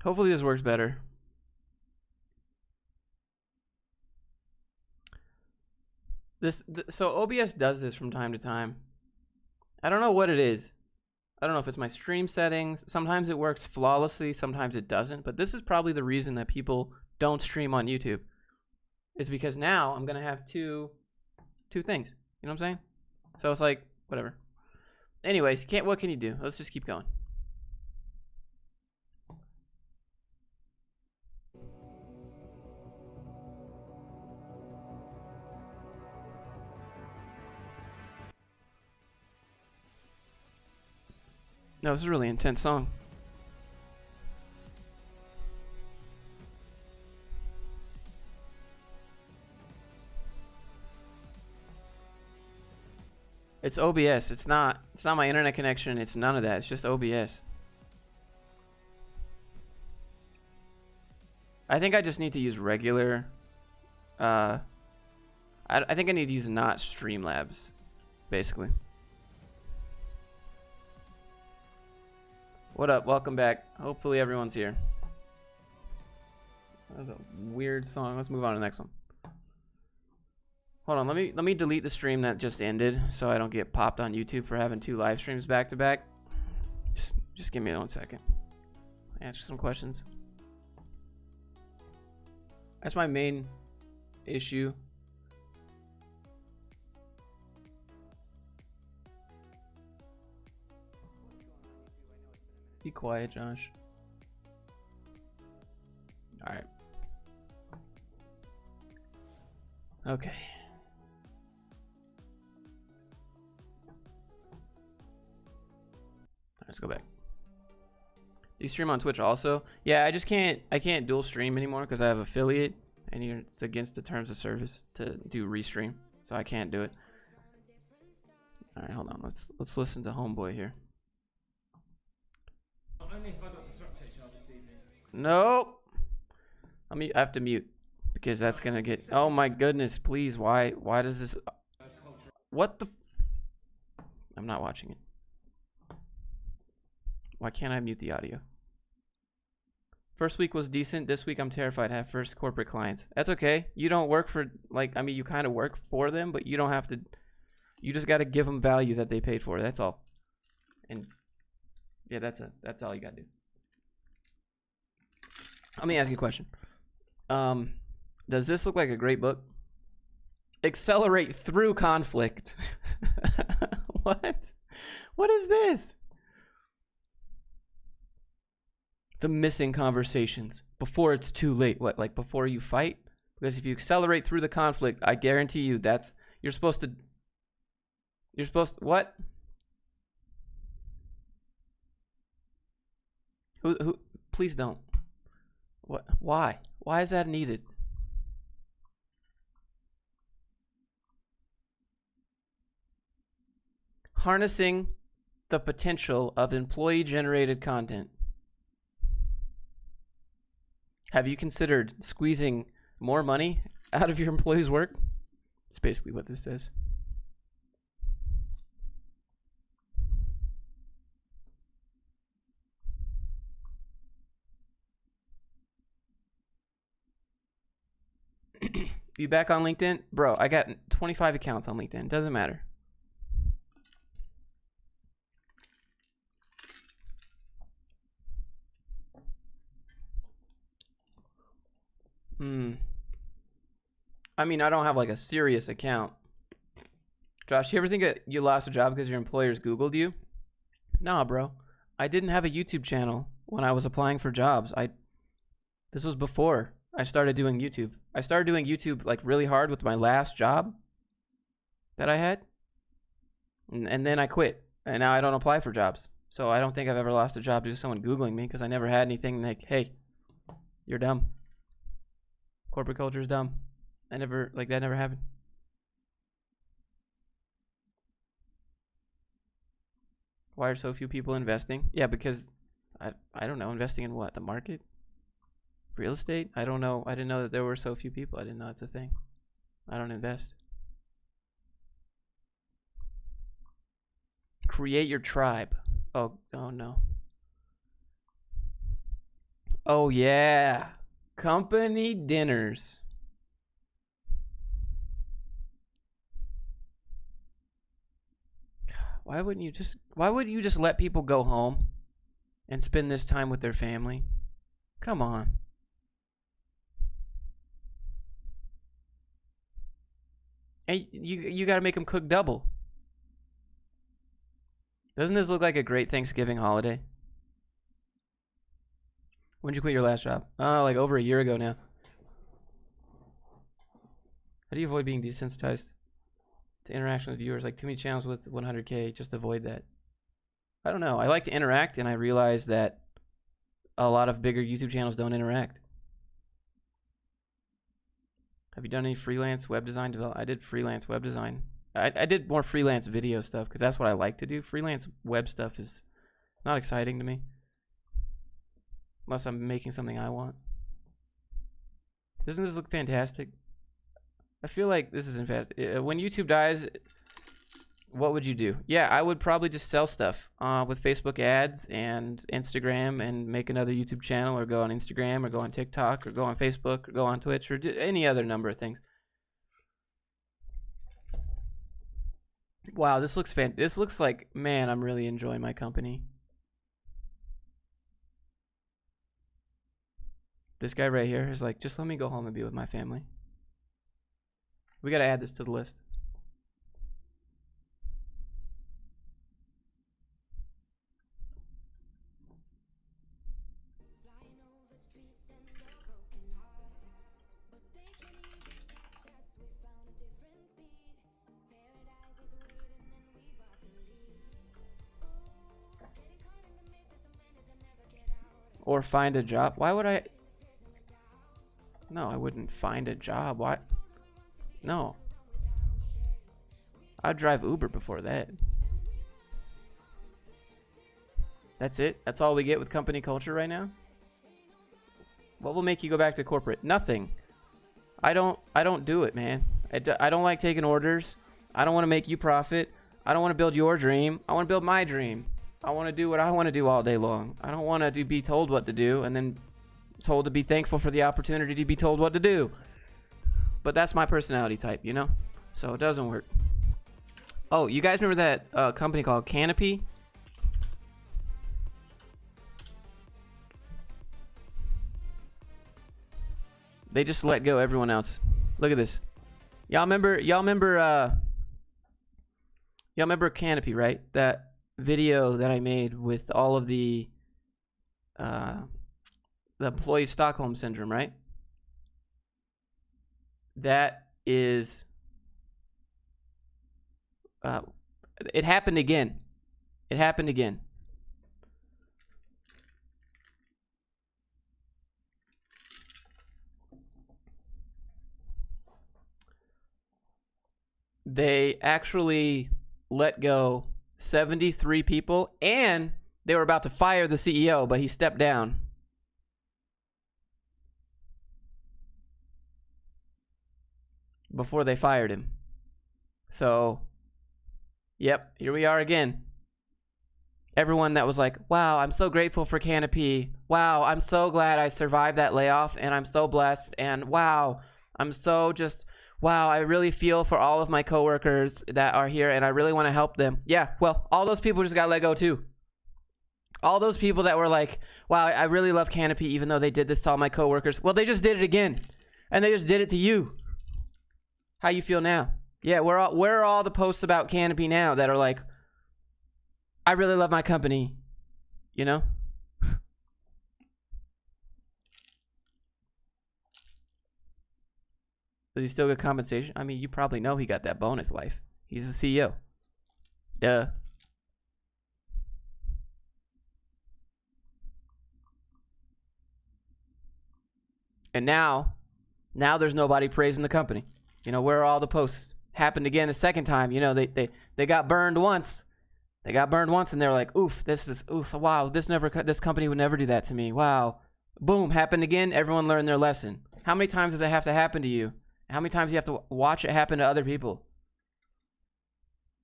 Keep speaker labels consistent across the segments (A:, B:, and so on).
A: Hopefully this works better. So OBS does this from time to time. I don't know what it is. I don't know if it's my stream settings. Sometimes it works flawlessly, sometimes it doesn't. But this is probably the reason that people don't stream on YouTube. Is because now I'm gonna have two things. You know what I'm saying? So it's like whatever. Anyways, what can you do? Let's just keep going. No, this is a really intense song. It's OBS. It's not my internet connection. It's none of that. It's just OBS. I think I just need to use regular. I think I need to use not Streamlabs, basically. What up? Welcome back. Hopefully everyone's here. That was a weird song. Let's move on to the next one. Hold on. Let me delete the stream that just ended so I don't get popped on YouTube for having 2 live streams back to back. Just give me 1 second. Answer some questions. That's my main issue. Be quiet, Josh. All right. Okay. Let's go back. Do you stream on Twitch also? Yeah, I can't dual stream anymore because I have affiliate and it's against the terms of service to do restream. So I can't do it. All right, hold on. Let's listen to Homeboy here.
B: Only if I got disrupted this evening.
A: Nope. I have to mute because that's gonna get. Oh my goodness! Please, why does this? What the? I'm not watching it. Why can't I mute the audio? First week was decent. This week I'm terrified. I have first corporate clients. That's okay. You don't work for you kind of work for them, but you don't have to. You just got to give them value that they paid for. That's all. And yeah, that's all you got to do. Let me ask you a question. Does this look like a great book? Accelerate through conflict. What? What is this? The missing conversations before it's too late. What, like before you fight? Because if you accelerate through the conflict, I guarantee you you're supposed to what? Who please don't. What? Why? Why is that needed? Harnessing the potential of employee-generated content. Have you considered squeezing more money out of your employees' work? That's basically what this says. You back on LinkedIn? Bro, I got 25 accounts on LinkedIn. Doesn't matter. I mean, I don't have like a serious account. Josh, you ever think that you lost a job because your employers Googled you? Nah, bro. I didn't have a YouTube channel when I was applying for jobs. This was before I started doing YouTube. I started doing YouTube like really hard with my last job that I had. And then I quit. And now I don't apply for jobs. So I don't think I've ever lost a job due to someone Googling me because I never had anything like, hey, you're dumb. Corporate culture is dumb. That never happened. Why are so few people investing? Yeah, because I don't know, investing in what? The market? Real estate? I don't know. I didn't know that there were so few people. I didn't know it's a thing. I don't invest. Create your tribe. Oh no. Oh yeah, company dinners. Why wouldn't you just let people go home and spend this time with their family? Come on. And you got to make them cook double. Doesn't this look like a great Thanksgiving holiday? When did you quit your last job? Oh, like over a year ago now. How do you avoid being desensitized to interaction with viewers? Like too many channels with 100K, just avoid that. I don't know. I like to interact, and I realize that a lot of bigger YouTube channels don't interact. Have you done any freelance web design development? I did freelance web design. I did more freelance video stuff because that's what I like to do. Freelance web stuff is not exciting to me. Unless I'm making something I want. Doesn't this look fantastic? I feel like this isn't fast. When YouTube dies, what would you do? Yeah, I would probably just sell stuff with Facebook ads and Instagram and make another YouTube channel, or go on Instagram, or go on TikTok, or go on Facebook, or go on Twitch, or any other number of things. Wow, this looks this looks like, man, I'm really enjoying my company. This guy right here is like, just let me go home and be with my family. We got to add this to the list. Or find a job. Why would I? No, I wouldn't find a job. Why? No. I'd drive Uber before that. That's it? That's all we get with company culture right now? What will make you go back to corporate? Nothing. I don't do it, man. I don't like taking orders. I don't want to make you profit. I don't want to build your dream. I want to build my dream. I want to do what I want to do all day long. I don't want to be told what to do and then told to be thankful for the opportunity to be told what to do. But that's my personality type, you know? So it doesn't work. Oh, you guys remember that company called Canopy? They just let go everyone else. Look at this. Y'all remember Canopy, right? That video that I made with all of the employee Stockholm syndrome, right? That is it happened again. It happened again. They actually let go 73 people, and they were about to fire the CEO, but he stepped down. Before they fired him. So, yep, here we are again. Everyone that was like, wow, I'm so grateful for Canopy. Wow, I'm so glad I survived that layoff, and I'm so blessed. And wow, I'm so just, wow, I really feel for all of my coworkers that are here, and I really want to help them. Yeah, well, all those people just got let go too. All those people that were like, wow, I really love Canopy, even though they did this to all my coworkers. Well, they just did it again, and they just did it to you. How you feel now? Yeah, where are all the posts about Canopy now that are like, I really love my company, you know? Does he still get compensation? I mean, you probably know he got that bonus life. He's the CEO. Duh. And now there's nobody praising the company. You know, where are all the posts? Happened again a second time. You know, they got burned once. They got burned once, and they're like, oof, wow, this company would never do that to me. Wow. Boom, happened again. Everyone learned their lesson. How many times does it have to happen to you? How many times do you have to watch it happen to other people?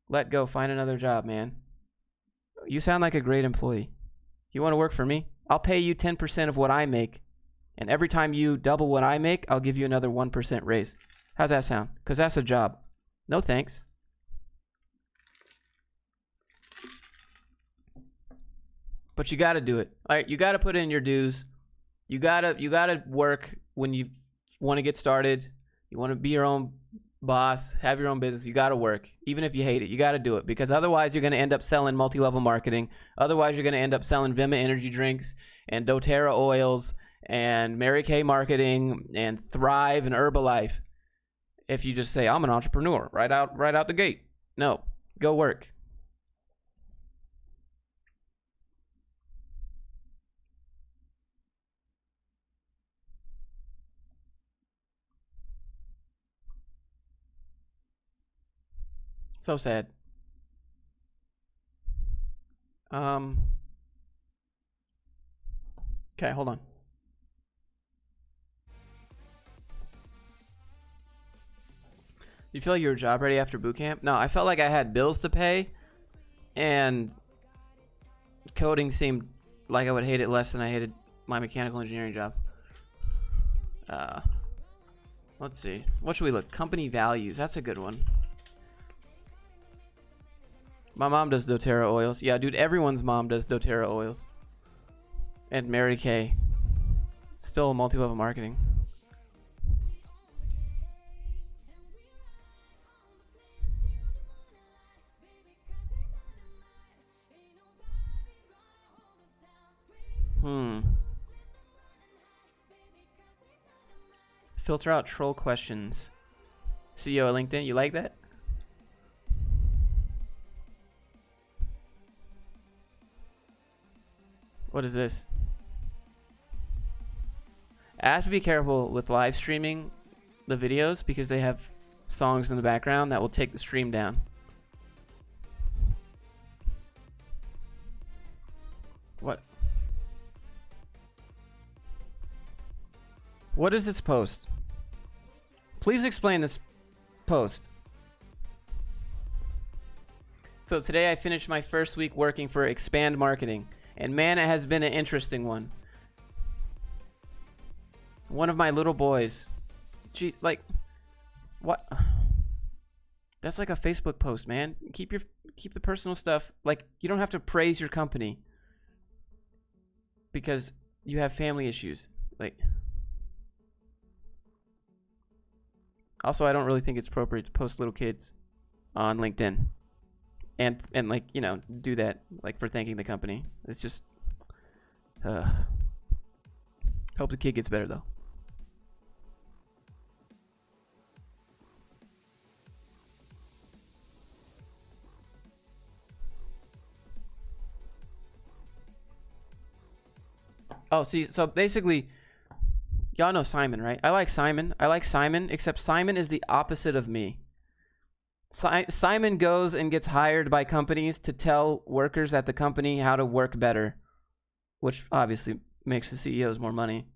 A: Let go, find another job, man. You sound like a great employee. You want to work for me? I'll pay you 10% of what I make. And every time you double what I make, I'll give you another 1% raise. How's that sound? Because that's a job. No thanks. But you got to do it. All right, you got to put in your dues. You got to work when you want to get started. You want to be your own boss, have your own business. You got to work. Even if you hate it, you got to do it, because otherwise you're going to end up selling multi-level marketing. Otherwise you're going to end up selling Vima energy drinks and doTERRA oils and Mary Kay marketing and Thrive and Herbalife. If you just say, I'm an entrepreneur right out the gate. No, go work. So sad. Okay, hold on. You feel like you were job ready after boot camp? No, I felt like I had bills to pay, and coding seemed like I would hate it less than I hated my mechanical engineering job. Let's see. What should we look? Company values. That's a good one. My mom does doTERRA oils. Yeah, dude, everyone's mom does doTERRA oils. And Mary Kay. Still multi-level marketing. Filter out troll questions. CEO at LinkedIn, you like that? What is this? I have to be careful with live streaming the videos because they have songs in the background that will take the stream down. What? What is this post? Please explain this post. So today I finished my first week working for Expand Marketing, and man, it has been an interesting one. One of my little boys, gee, like, what? That's like a Facebook post, man. Keep the personal stuff. Like, you don't have to praise your company because you have family issues. Like, also, I don't really think it's appropriate to post little kids on LinkedIn and like, you know, do that like for thanking the company. It's just hope the kid gets better though. Oh, see, so basically, y'all know Simon, right? I like Simon, except Simon is the opposite of me. Simon goes and gets hired by companies to tell workers at the company how to work better, which obviously makes the CEOs more money.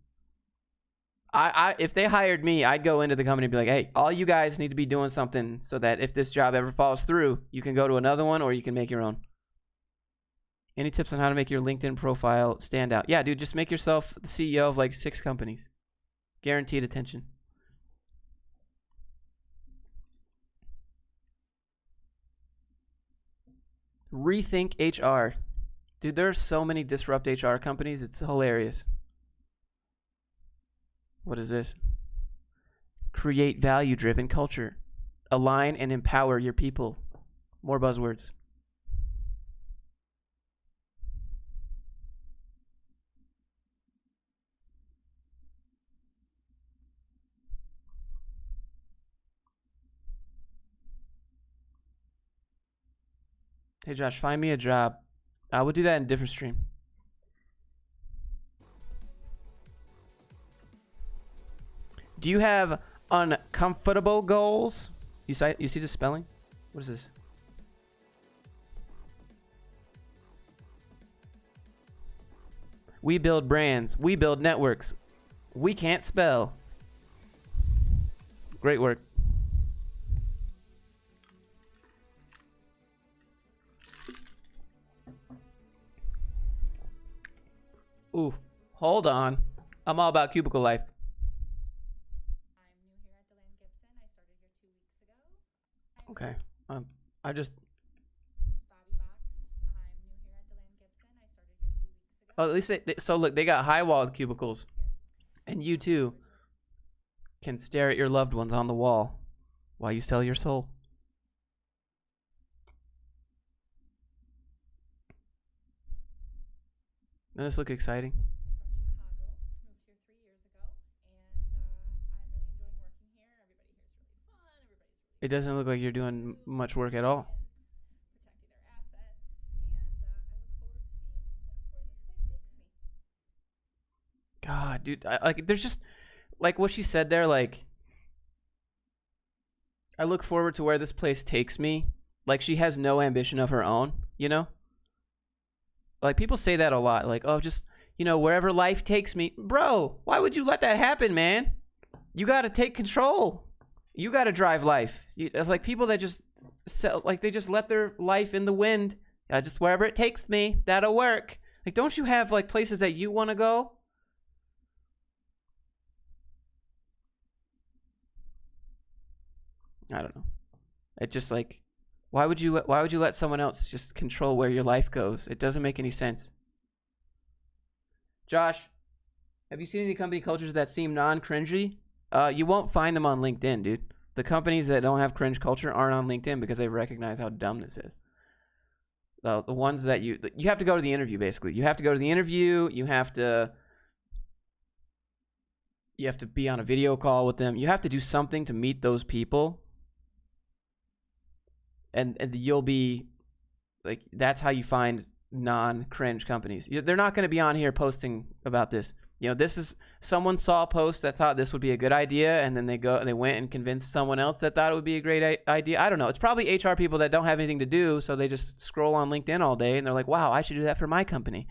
A: If they hired me, I'd go into the company and be like, hey, all you guys need to be doing something so that if this job ever falls through, you can go to another one or you can make your own. Any tips on how to make your LinkedIn profile stand out? Yeah, dude, just make yourself the CEO of like 6 companies. Guaranteed attention. Rethink HR. Dude, there are so many disrupt HR companies. It's hilarious. What is this? Create value-driven culture. Align and empower your people. More buzzwords. Hey Josh, find me a job. I will do that in a different stream. Do you have uncomfortable goals? You see the spelling? What is this? We build brands. We build networks. We can't spell. Great work. Ooh, hold on. I'm all about cubicle life.
C: I'm new here at Deland Gibson. I started here 2 weeks ago.
A: Okay. I just.
C: It's Bobby Box. I'm new here at Deland Gibson. I started here 2 weeks ago.
A: Oh, at least so look, they got high walled cubicles, and you too can stare at your loved ones on the wall while you sell your soul. Doesn't this look exciting?
C: I'm from Chicago. Moved here 3 years ago, and I'm really enjoying working here. Everybody here is really fun. Everybody's really
A: It doesn't look like you're doing much work at all.
C: protecting their assets, and I look forward to seeing where this place takes me.
A: God, dude, like there's just like what she said there. Like, I look forward to where this place takes me. Like she has no ambition of her own, you know. Like people say that a lot. Like, oh, just wherever life takes me, bro. Why would you let that happen, man? You got to take control. You got to drive life. It's like people that just they just let their life in the wind. Just wherever it takes me, that'll work. Like, don't you have like places that you want to go? I don't know. It just like, why would you let someone else just control where your life goes? It doesn't make any sense. Josh, have you seen any company cultures that seem non-cringy? You won't find them on LinkedIn, dude. The companies that don't have cringe culture aren't on LinkedIn because they recognize how dumb this is. The ones that you have to go to the interview, basically. You have to go to the interview. You have to be on a video call with them. You have to do something to meet those people. And you'll be like, that's how you find non-cringe companies. They're not going to be on here posting about this. This is someone saw a post that thought this would be a good idea, and then they went and convinced someone else that thought it would be a great idea. I don't know. It's probably HR people that don't have anything to do, so they just scroll on LinkedIn all day, and they're like, wow, I should do that for my company.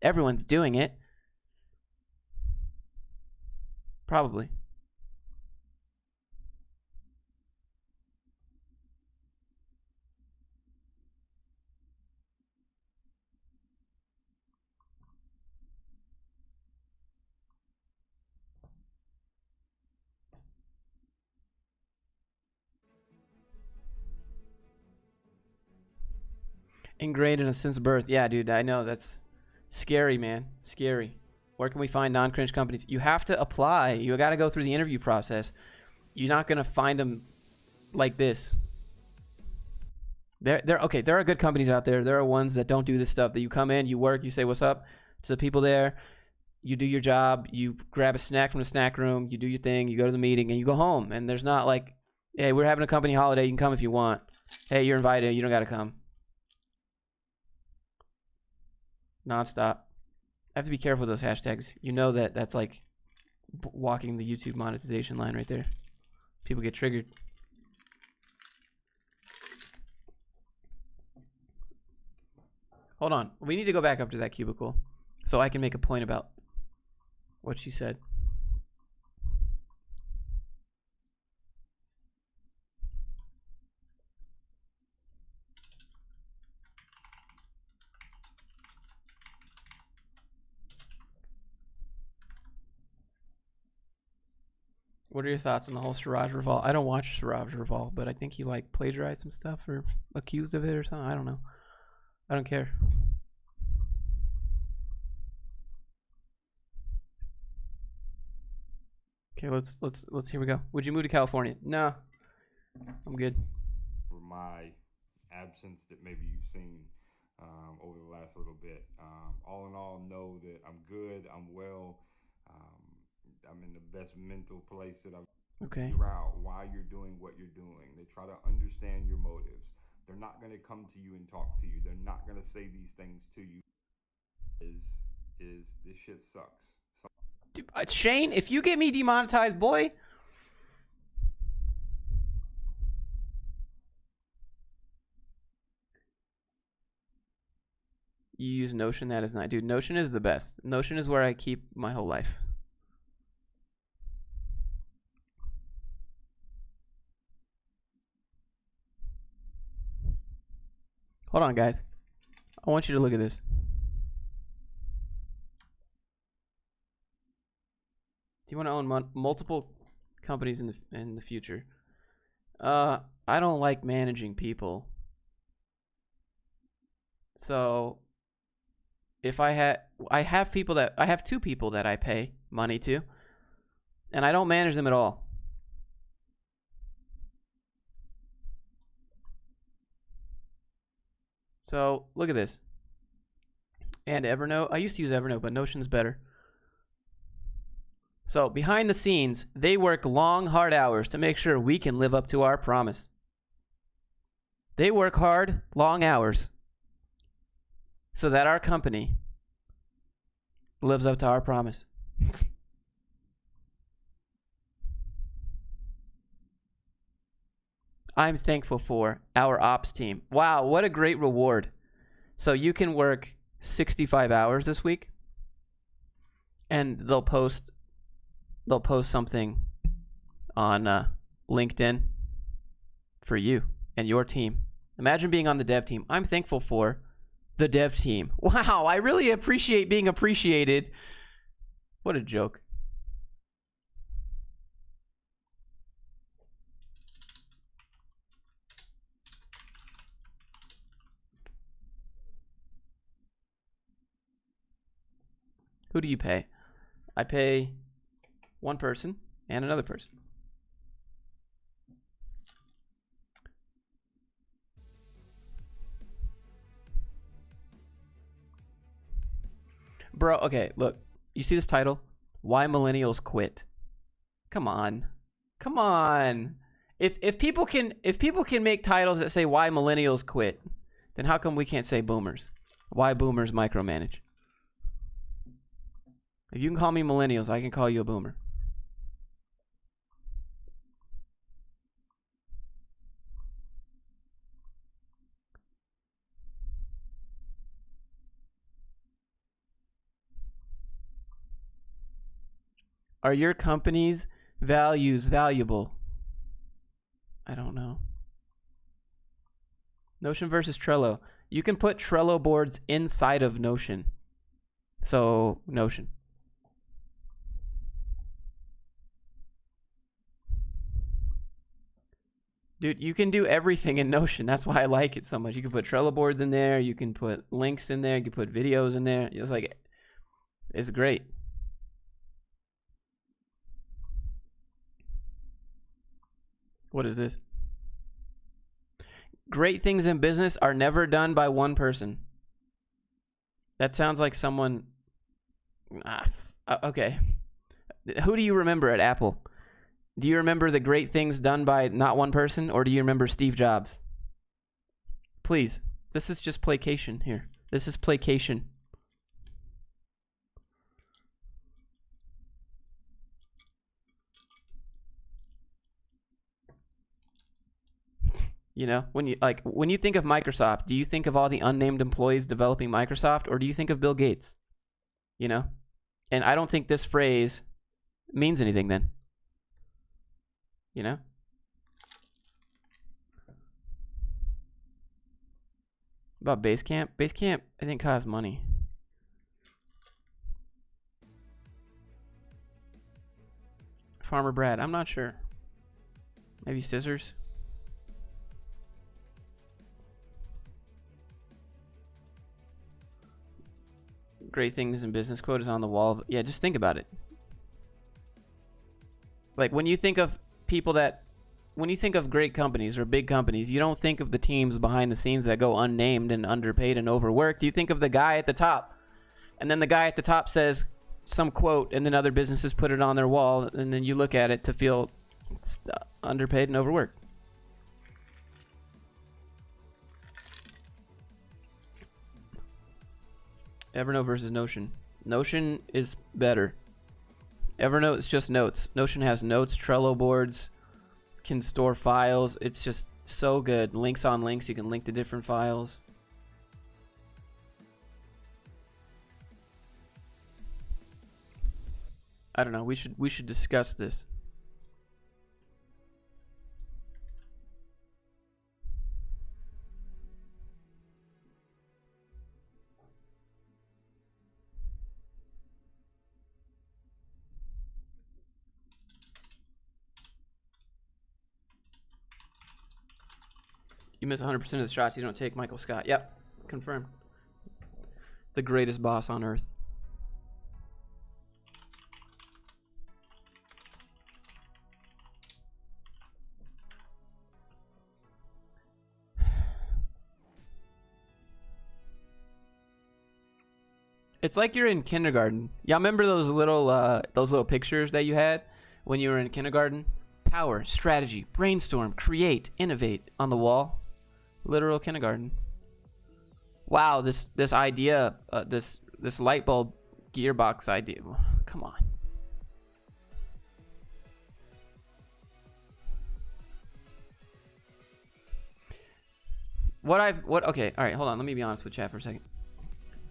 A: Everyone's doing it. Probably. Ingrained in us since birth. Yeah, dude, I know. That's scary, man. Scary. Where can we find non-cringe companies? You have to apply. You got to go through the interview process. You're not going to find them like this. There are good companies out there. There are ones that don't do this stuff. That you come in, you work, you say what's up to the people there. You do your job. You grab a snack from the snack room. You do your thing. You go to the meeting, and you go home. And there's not like, hey, we're having a company holiday. You can come if you want. Hey, you're invited. You don't got to come. Nonstop. I have to be careful with those hashtags. You know that's like walking the YouTube monetization line right there. People get triggered. Hold on. We need to go back up to that cubicle so I can make a point about what she said. What are your thoughts on the whole Siraj Raval? I don't watch Siraj Raval, but I think he like plagiarized some stuff or accused of it or something. I don't know. I don't care. Okay, let's here we go. Would you move to California? No, I'm good.
D: For my absence that maybe you've seen over the last little bit. All in all, know that I'm good. I'm well. I'm in the best mental place that I've figure out why you're doing what you're doing. They try to understand your motives. They're not going to come to you and talk to you. They're not going to say these things to you. Is this shit sucks.
A: Dude, Shane, if you get me demonetized, boy. You use Notion? That is not. Dude, Notion is the best. Notion is where I keep my whole life. Hold on, guys. I want you to look at this. Do you want to own multiple companies in the future? I don't like managing people. So if I have two people that I pay money to, and I don't manage them at all. So look at this. And Evernote. I used to use Evernote, but Notion's better. So behind the scenes, they work long, hard hours to make sure we can live up to our promise. They work hard, long hours, so that our company lives up to our promise. I'm thankful for our ops team. Wow, what a great reward. So you can work 65 hours this week, and they'll post something on LinkedIn for you and your team. Imagine being on the dev team. I'm thankful for the dev team. Wow, I really appreciate being appreciated. What a joke. Who do you pay? I pay one person and another person. Bro, okay, look. You see this title? Why Millennials Quit. Come on. Come on. If people can make titles that say why millennials quit, then how come we can't say boomers? Why boomers micromanage? If you can call me millennials, I can call you a boomer. Are your company's values valuable? I don't know. Notion versus Trello. You can put Trello boards inside of Notion. So, Notion. Dude, you can do everything in Notion. That's why I like it so much. You can put Trello boards in there. You can put links in there. You can put videos in there. It's like, it's great. What is this? Great things in business are never done by one person. That sounds like someone... okay. Who do you remember at Apple? Do you remember the great things done by not one person, or do you remember Steve Jobs? Please. This is just placation here. This is placation. You know, when you think of Microsoft, do you think of all the unnamed employees developing Microsoft, or do you think of Bill Gates? You know? And I don't think this phrase means anything then. You know? About Basecamp? Basecamp, I think, costs money. Farmer Brad, I'm not sure. Maybe scissors? Great things in business quote is on the wall. Yeah, just think about it. Like, when you think of great companies or big companies, you don't think of the teams behind the scenes that go unnamed and underpaid and overworked. You think of the guy at the top. And then the guy at the top says some quote, and then other businesses put it on their wall, and then you look at it to feel underpaid and overworked. Evernote versus Notion. Notion is better. Evernote is just notes. Notion has notes, Trello boards, can store files. It's just so good. Links on links. You can link to different files. I don't know. We should discuss this. You miss 100% of the shots you don't take, Michael Scott. Yep, confirmed. The greatest boss on earth. It's like you're in kindergarten. Y'all remember those little pictures that you had when you were in kindergarten? Power, strategy, brainstorm, create, innovate on the wall. Literal kindergarten. Wow, this idea, this light bulb gearbox idea. Come on. Okay, all right, hold on. Let me be honest with chat for a second.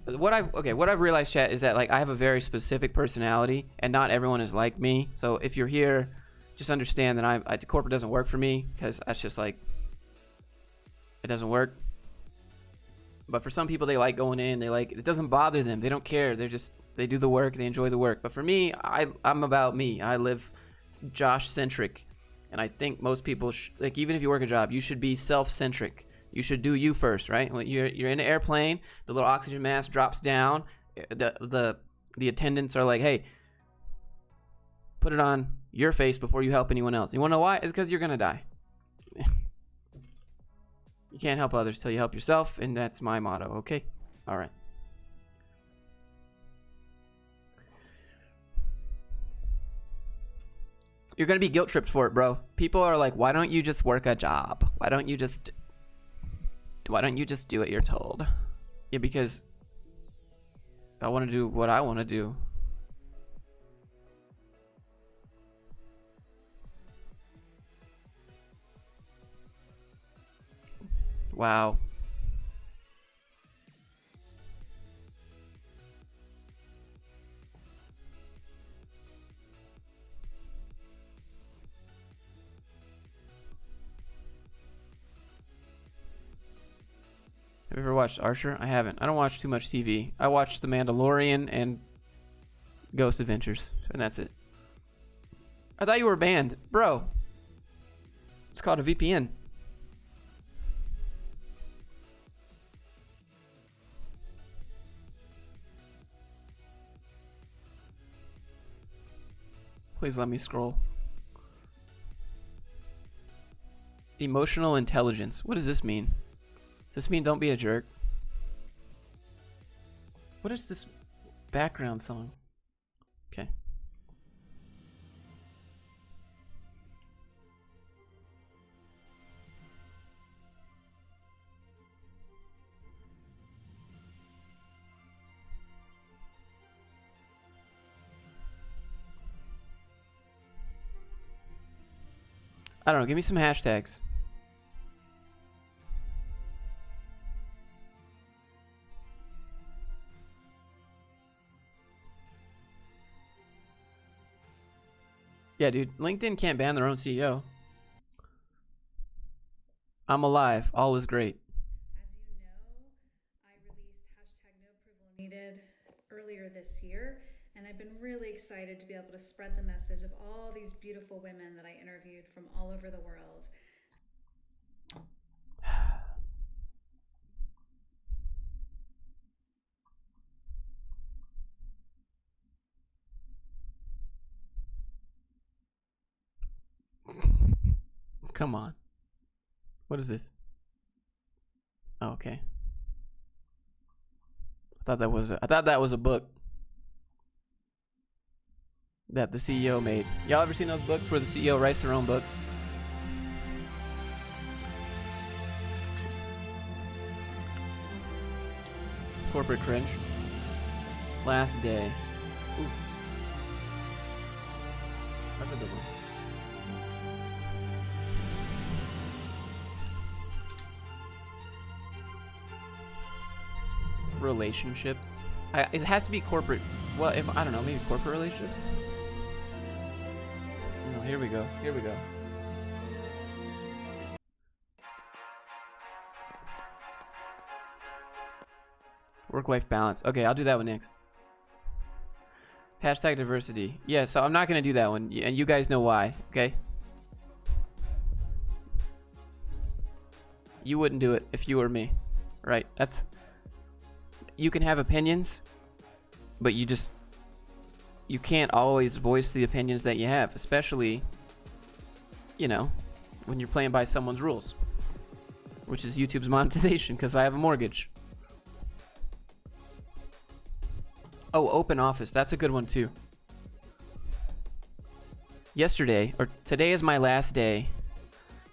A: What I've realized, chat, is that like I have a very specific personality, and not everyone is like me. So if you're here, just understand that corporate doesn't work for me, because that's just like, it doesn't work. But for some people, they like going in. They like, it doesn't bother them. They don't care. They do the work. They enjoy the work. But for me, I'm about me. I live Josh centric, and I think most people like, even if you work a job, you should be self centric. You should do you first, right? When you're in an airplane, the little oxygen mask drops down. The attendants are like, hey, put it on your face before you help anyone else. You want to know why? It's because you're gonna die. You can't help others till you help yourself, and that's my motto. Okay, all right. You're gonna be guilt tripped for it, bro. People are like, why don't you just work a job? Why don't you just do what you're told? Yeah, because I want to do what I want to do. Wow. Have you ever watched Archer? I haven't. I don't watch too much TV. I watch The Mandalorian and Ghost Adventures, and that's it. I thought you were banned. Bro, it's called a VPN. Please let me scroll. Emotional intelligence. What does this mean? Does this mean don't be a jerk? What is this background song? Okay. I don't know. Give me some hashtags. Yeah, dude. LinkedIn can't ban their own CEO. I'm alive. All is great.
C: As you know, I released hashtag no approval needed earlier this year, and I've been really excited to be able to spread the message of all these beautiful women that I interviewed from all over the world.
A: Come on. What is this? Oh, okay. I thought that was a book that the CEO made. Y'all ever seen those books where the CEO writes their own book? Corporate Cringe. Last Day. Ooh. That's a good one. Relationships. It has to be corporate. Well, if I don't know, maybe corporate relationships. Oh, here we go. Here we go. Work-life balance. Okay, I'll do that one next. Hashtag diversity. Yeah, so I'm not gonna do that one, and you guys know why. Okay. You wouldn't do it if you were me, right? You can have opinions, but you can't always voice the opinions that you have, especially, when you're playing by someone's rules, which is YouTube's monetization, because I have a mortgage. Oh, open office. That's a good one too. Today is my last day.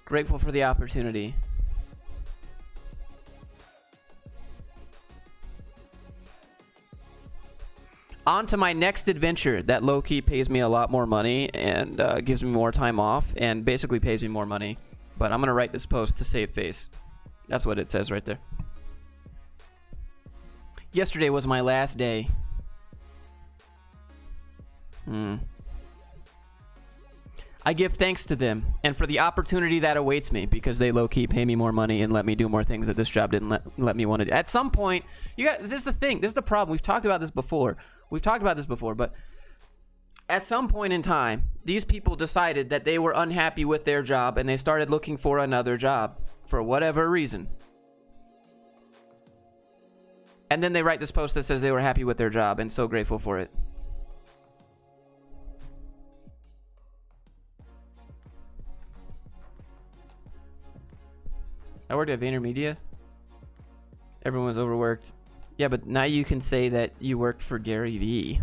A: Grateful for the opportunity. On to my next adventure that low-key pays me a lot more money and gives me more time off and basically pays me more money. But I'm going to write this post to save face. That's what it says right there. Yesterday was my last day. I give thanks to them and for the opportunity that awaits me because they low-key pay me more money and let me do more things that this job didn't let me want to do. At some point, this is the thing. This is the problem. We've talked about this before, but at some point in time, these people decided that they were unhappy with their job and they started looking for another job for whatever reason. And then they write this post that says they were happy with their job and so grateful for it. I worked at VaynerMedia. Everyone was overworked. Yeah, but now you can say that you worked for Gary Vee.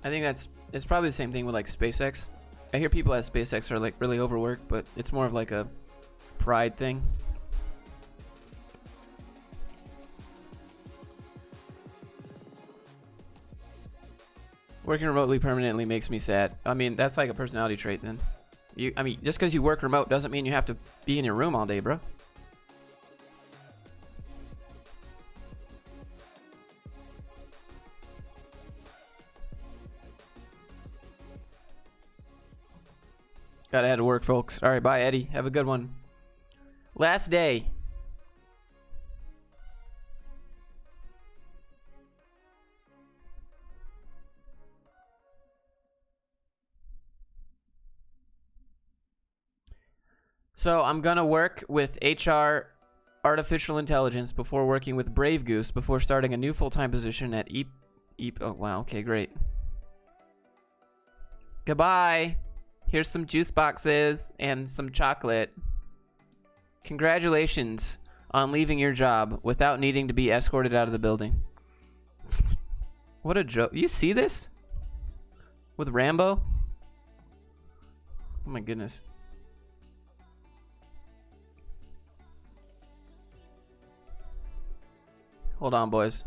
A: I think it's probably the same thing with like SpaceX. I hear people at SpaceX are like really overworked, but it's more of like a pride thing. Working remotely permanently makes me sad. I mean, that's like a personality trait then. Just because you work remote doesn't mean you have to be in your room all day, bro. Gotta head to work, folks. All right, bye, Eddie. Have a good one. Last day. So I'm gonna work with HR artificial intelligence before working with Brave Goose before starting a new full-time position at Eep. Oh wow, okay, great. Goodbye. Here's some juice boxes and some chocolate. Congratulations on leaving your job without needing to be escorted out of the building. What a joke. You see this? With Rambo? Oh my goodness. Hold on, boys.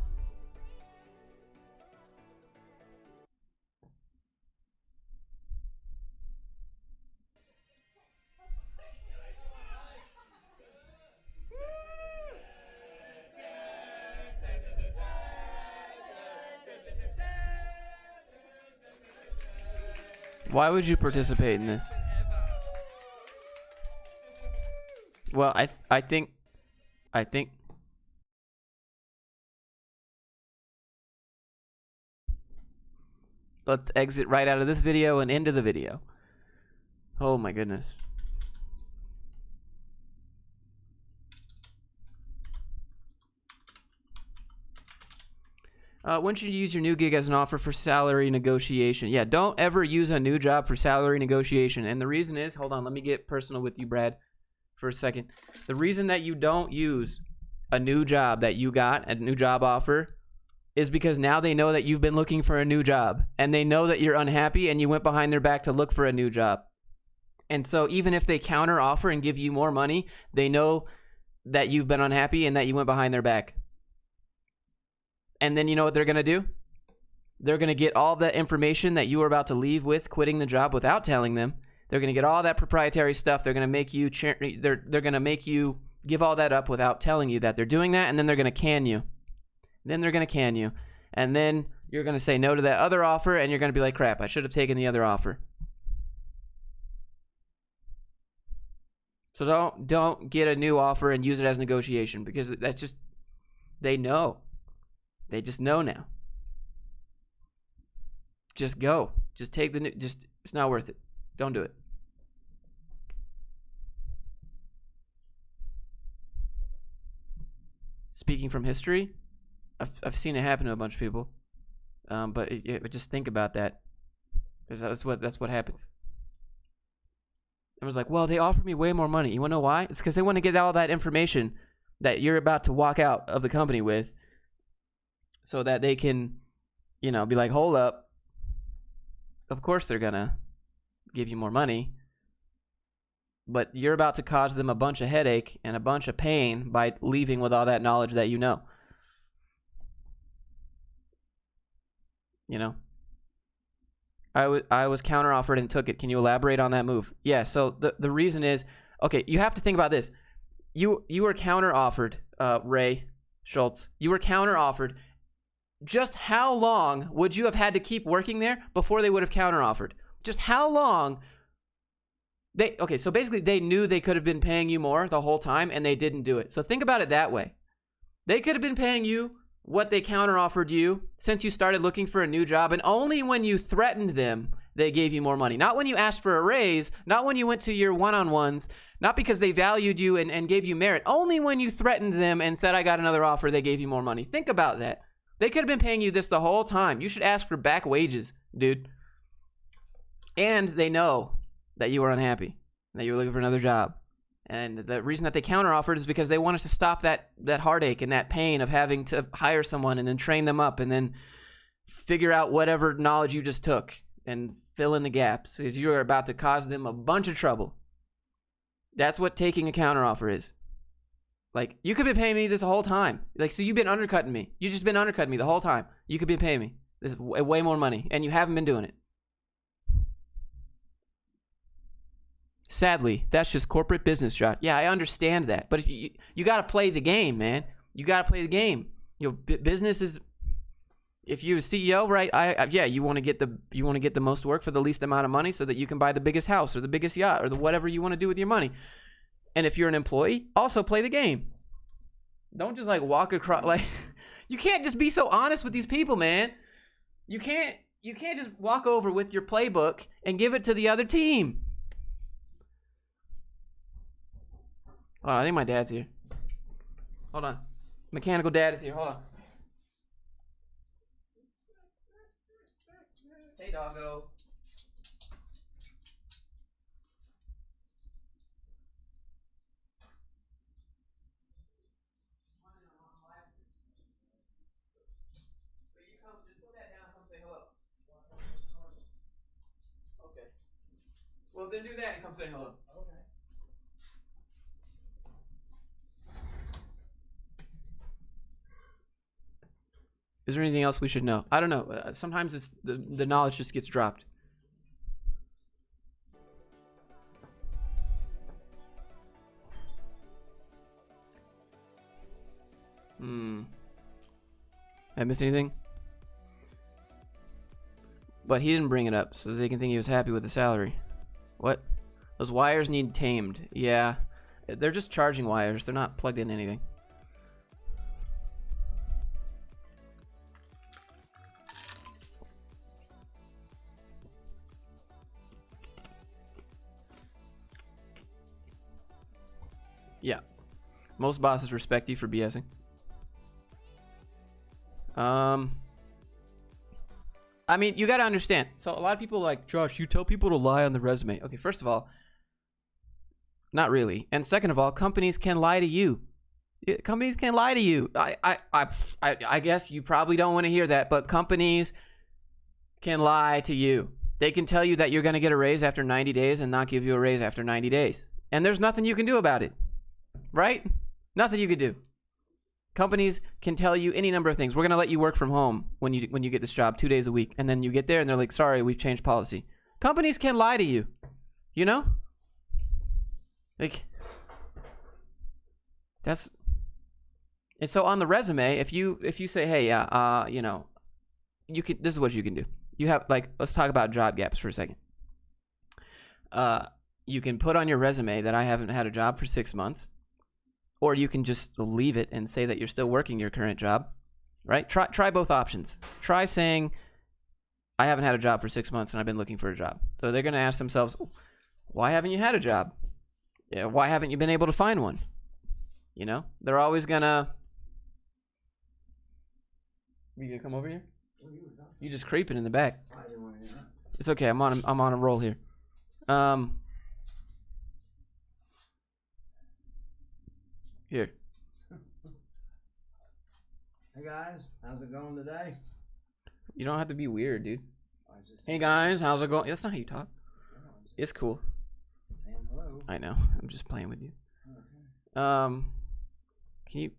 A: Why would you participate in this? Well, I think let's exit right out of this video and into the video. Oh my goodness. When should you use your new gig as an offer for salary negotiation? Yeah, don't ever use a new job for salary negotiation. And the reason is, hold on, let me get personal with you, Brad, for a second. The reason that you don't use a new job that you got, a new job offer, is because now they know that you've been looking for a new job. And they know that you're unhappy and you went behind their back to look for a new job. And so even if they counter offer and give you more money, they know that you've been unhappy and that you went behind their back. And then you know what they're going to do? They're going to get all that information that you were about to leave with quitting the job without telling them. They're going to get all that proprietary stuff. They're going to make you they're going to make you give all that up without telling you that they're doing that, and then they're going to can you. Then they're going to can you. And then you're going to say no to that other offer, and you're going to be like, crap, I should have taken the other offer. So don't get a new offer and use it as negotiation, because that's just, they know. They just know now. Just go. Just take the just it's not worth it. Don't do it. Speaking from history, I've seen it happen to a bunch of people. But just think about that. That's what happens. It was like, well, they offered me way more money. You want to know why? It's because they want to get all that information that you're about to walk out of the company with, so that they can, be like, hold up. Of course they're gonna give you more money, but you're about to cause them a bunch of headache and a bunch of pain by leaving with all that knowledge that you know. I was counteroffered and took it. Can you elaborate on that move? Yeah, so the reason is, okay, you have to think about this. You were counteroffered, Ray Schultz. You were counteroffered. Just how long would you have had to keep working there before they would have counteroffered? Just how long? So basically they knew they could have been paying you more the whole time and they didn't do it. So think about it that way. They could have been paying you what they counteroffered you since you started looking for a new job, and only when you threatened them, they gave you more money. Not when you asked for a raise, not when you went to your one-on-ones, not because they valued you and gave you merit. Only when you threatened them and said, I got another offer, they gave you more money. Think about that. They could have been paying you this the whole time. You should ask for back wages, dude. And they know that you were unhappy, that you were looking for another job. And the reason that they counteroffered is because they wanted to stop that heartache and that pain of having to hire someone and then train them up and then figure out whatever knowledge you just took and fill in the gaps, because you're about to cause them a bunch of trouble. That's what taking a counteroffer is. Like, you could be paying me this whole time. Like, so you've been undercutting me. You've just been undercutting me the whole time. You could be paying me this way more money, and you haven't been doing it. Sadly, that's just corporate business, Josh. Yeah, I understand that, but if you got to play the game, man. You got to play the game. Business is, if you're a CEO, right? You want to get the most work for the least amount of money so that you can buy the biggest house or the biggest yacht or whatever you want to do with your money. And if you're an employee, also play the game. Don't just like walk across, like, you can't just be so honest with these people, man. You can't just walk over with your playbook and give it to the other team. Oh, I think my dad's here. Hold on. Mechanical dad is here. Hold on. Hey, doggo. Okay. Well, then do that and come say hello. Okay. Is there anything else we should know? I don't know. Sometimes it's the knowledge just gets dropped. I missed anything? But he didn't bring it up, so they can think he was happy with the salary. What? Those wires need tamed. Yeah. They're just charging wires. They're not plugged in anything. Yeah. Most bosses respect you for BSing. I mean, you got to understand. So a lot of people are like, Josh, you tell people to lie on the resume. Okay, first of all, not really. And second of all, companies can lie to you. Companies can lie to you. I guess you probably don't want to hear that, but companies can lie to you. They can tell you that you're going to get a raise after 90 days and not give you a raise after 90 days. And there's nothing you can do about it. Right? Nothing you could do. Companies can tell you any number of things. We're going to let you work from home when you get this job 2 days a week. And then you get there and they're like, sorry, we've changed policy. Companies can lie to you. You know? Like, that's... And so on the resume, if you say, hey, you could, this is what you can do. You have, like, let's talk about job gaps for a second. You can put on your resume that I haven't had a job for 6 months. Or you can just leave it and say that you're still working your current job, right? Try both options. Try saying, I haven't had a job for 6 months and I've been looking for a job. So they're going to ask themselves, why haven't you had a job? Yeah, why haven't you been able to find one? You know, they're always going to. You going to come over here? You just creeping in the back. It's okay. I'm on a roll here. Here.
E: Hey guys, how's it going today?
A: You don't have to be weird, dude. Hey guys, how's it going? That's not how you talk. It's cool.
E: Saying hello.
A: I know. I'm just playing with you.
E: Okay.
A: Can you?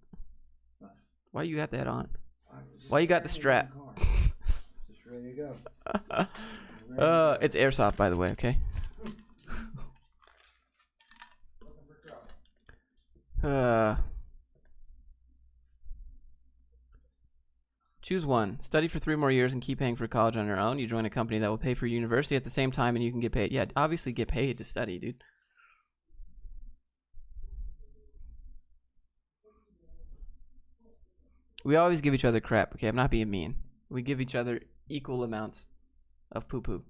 E: What?
A: Why do you got that on?
E: I was just
A: Why you got the
E: standing in
A: strap?
E: the car. Just ready to go.
A: It's airsoft, by the way. Okay. Choose one. Study for 3 more years and keep paying for college on your own. You join a company that will pay for your university at the same time, and you can get paid. Yeah, obviously get paid to study, dude. We always give each other crap. Okay, I'm not being mean. We give each other equal amounts of poo-poo.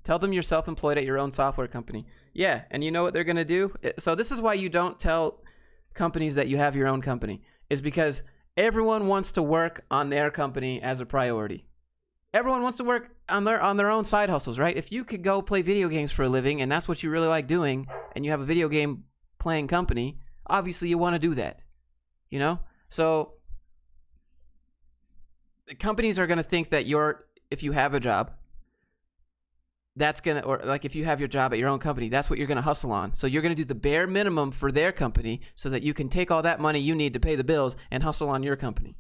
A: Tell them you're self-employed at your own software company. Yeah, and you know what they're going to do? So this is why you don't tell companies that you have your own company. Is because everyone wants to work on their company as a priority. Everyone wants to work on their own side hustles, right? If you could go play video games for a living and that's what you really like doing, and you have a video game playing company, obviously you want to do that. You know? So the companies are going to think that if you have a job, that's going to, or like if you have your job at your own company, that's what you're going to hustle on. So you're going to do the bare minimum for their company so that you can take all that money you need to pay the bills and hustle on your company.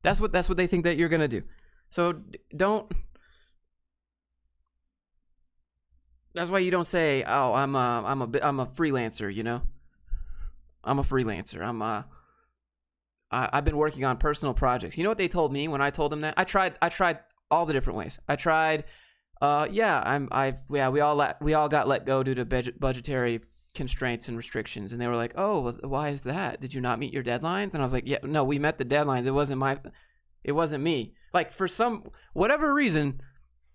A: That's what they think that you're going to do. So don't. That's why you don't say, "Oh, I'm a freelancer," you know? I'm a freelancer. I've been working on personal projects. You know what they told me when I told them that? I tried all the different ways. I tried we all got let go due to budgetary constraints and restrictions, and they were like, "Oh, well, why is that? Did you not meet your deadlines?" And I was like, "Yeah, no, we met the deadlines. It wasn't me." Like for whatever reason,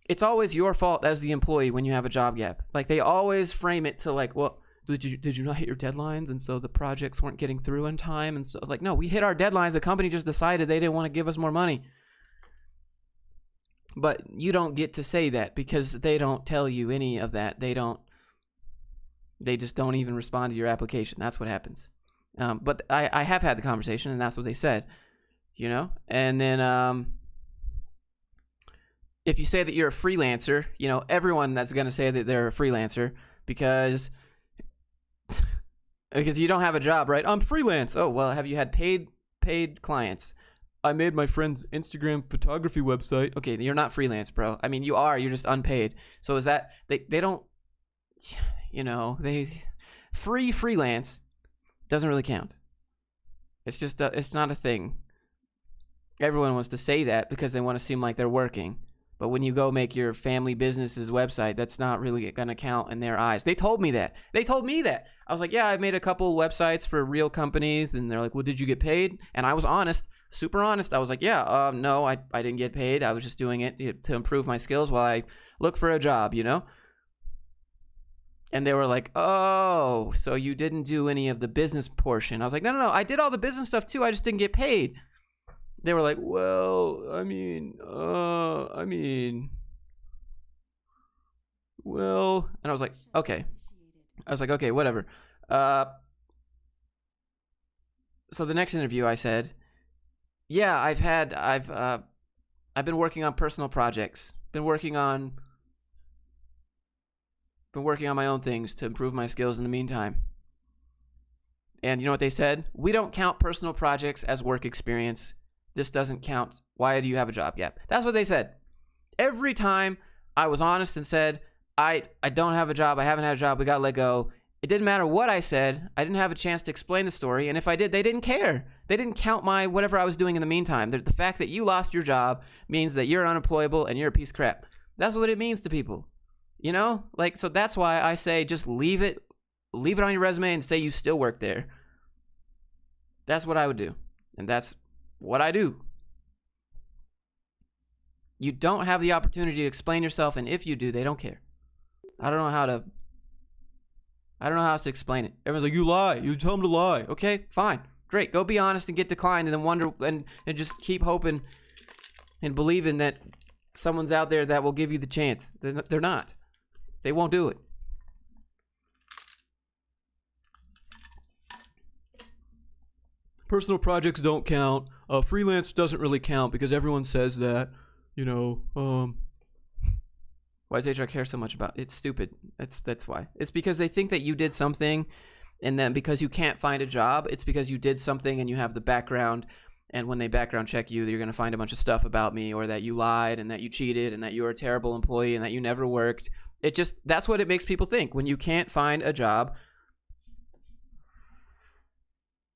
A: it's always your fault as the employee when you have a job gap. Like they always frame it to like, "Well, did you not hit your deadlines, and so the projects weren't getting through in time?" And so like, no, we hit our deadlines. The company just decided they didn't want to give us more money. But you don't get to say that because they don't tell you any of that. They just don't even respond to your application. That's what happens. But I have had the conversation, and that's what they said, you know? And then if you say that you're a freelancer, you know, everyone that's going to say that they're a freelancer because you don't have a job, right? I'm freelance. Oh, well, have you had paid clients? I made my friend's Instagram photography website. Okay, you're not freelance, bro. I mean, you are. You're just unpaid. So is that they don't, you know, freelance doesn't really count. It's just it's not a thing. Everyone wants to say that because they want to seem like they're working. But when you go make your family business's website, that's not really going to count in their eyes. They told me that. I was like, yeah, I've made a couple websites for real companies. And they're like, well, did you get paid? And I was honest, super honest. I was like, yeah, no, I didn't get paid. I was just doing it to improve my skills while I look for a job, you know? And they were like, oh, so you didn't do any of the business portion. I was like, no, I did all the business stuff too. I just didn't get paid. They were like, well, I mean, well, and I was like, okay. Whatever. So the next interview I said, yeah, I've been working on personal projects, been working on my own things to improve my skills in the meantime. And you know what they said? We don't count personal projects as work experience. This doesn't count. Why do you have a job gap? That's what they said. Every time I was honest and said, I don't have a job, I haven't had a job, we got let go. It didn't matter what I said. I didn't have a chance to explain the story. And if I did, they didn't care. They didn't count my whatever I was doing in the meantime. The fact that you lost your job means that you're unemployable and you're a piece of crap. That's what it means to people. You know? Like, so that's why I say just leave it on your resume and say you still work there. That's what I would do. And that's what I do. You don't have the opportunity to explain yourself, and if you do, they don't care. I don't know how else to explain it. Everyone's like, you lie. You tell them to lie. Okay, fine. Great. Go be honest and get declined, and then wonder and just keep hoping and believing that someone's out there that will give you the chance. They're not. They won't do it. Personal projects don't count. Freelance doesn't really count because everyone says that. You know, why does HR care so much about it? It's stupid. That's why. It's because they think that you did something, and then because you can't find a job, it's because you did something and you have the background, and when they background check you, you're going to find a bunch of stuff about me, or that you lied and that you cheated and that you were a terrible employee and that you never worked. That's what it makes people think. When you can't find a job,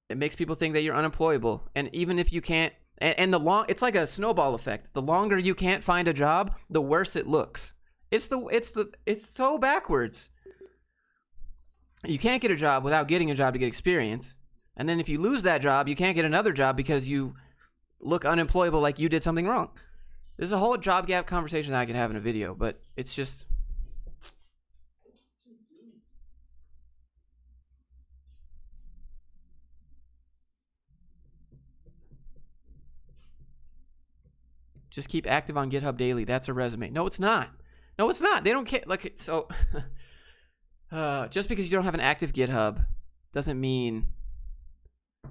A: it makes people think that you're unemployable. And even if you can't, it's like a snowball effect. The longer you can't find a job, the worse it looks. It's so backwards. You can't get a job without getting a job to get experience. And then if you lose that job, you can't get another job because you look unemployable, like you did something wrong. There's a whole job gap conversation that I could have in a video, but it's just... Just keep active on GitHub daily. That's a resume. No, it's not. No, it's not. They don't care. Like, so, just because you don't have an active GitHub doesn't mean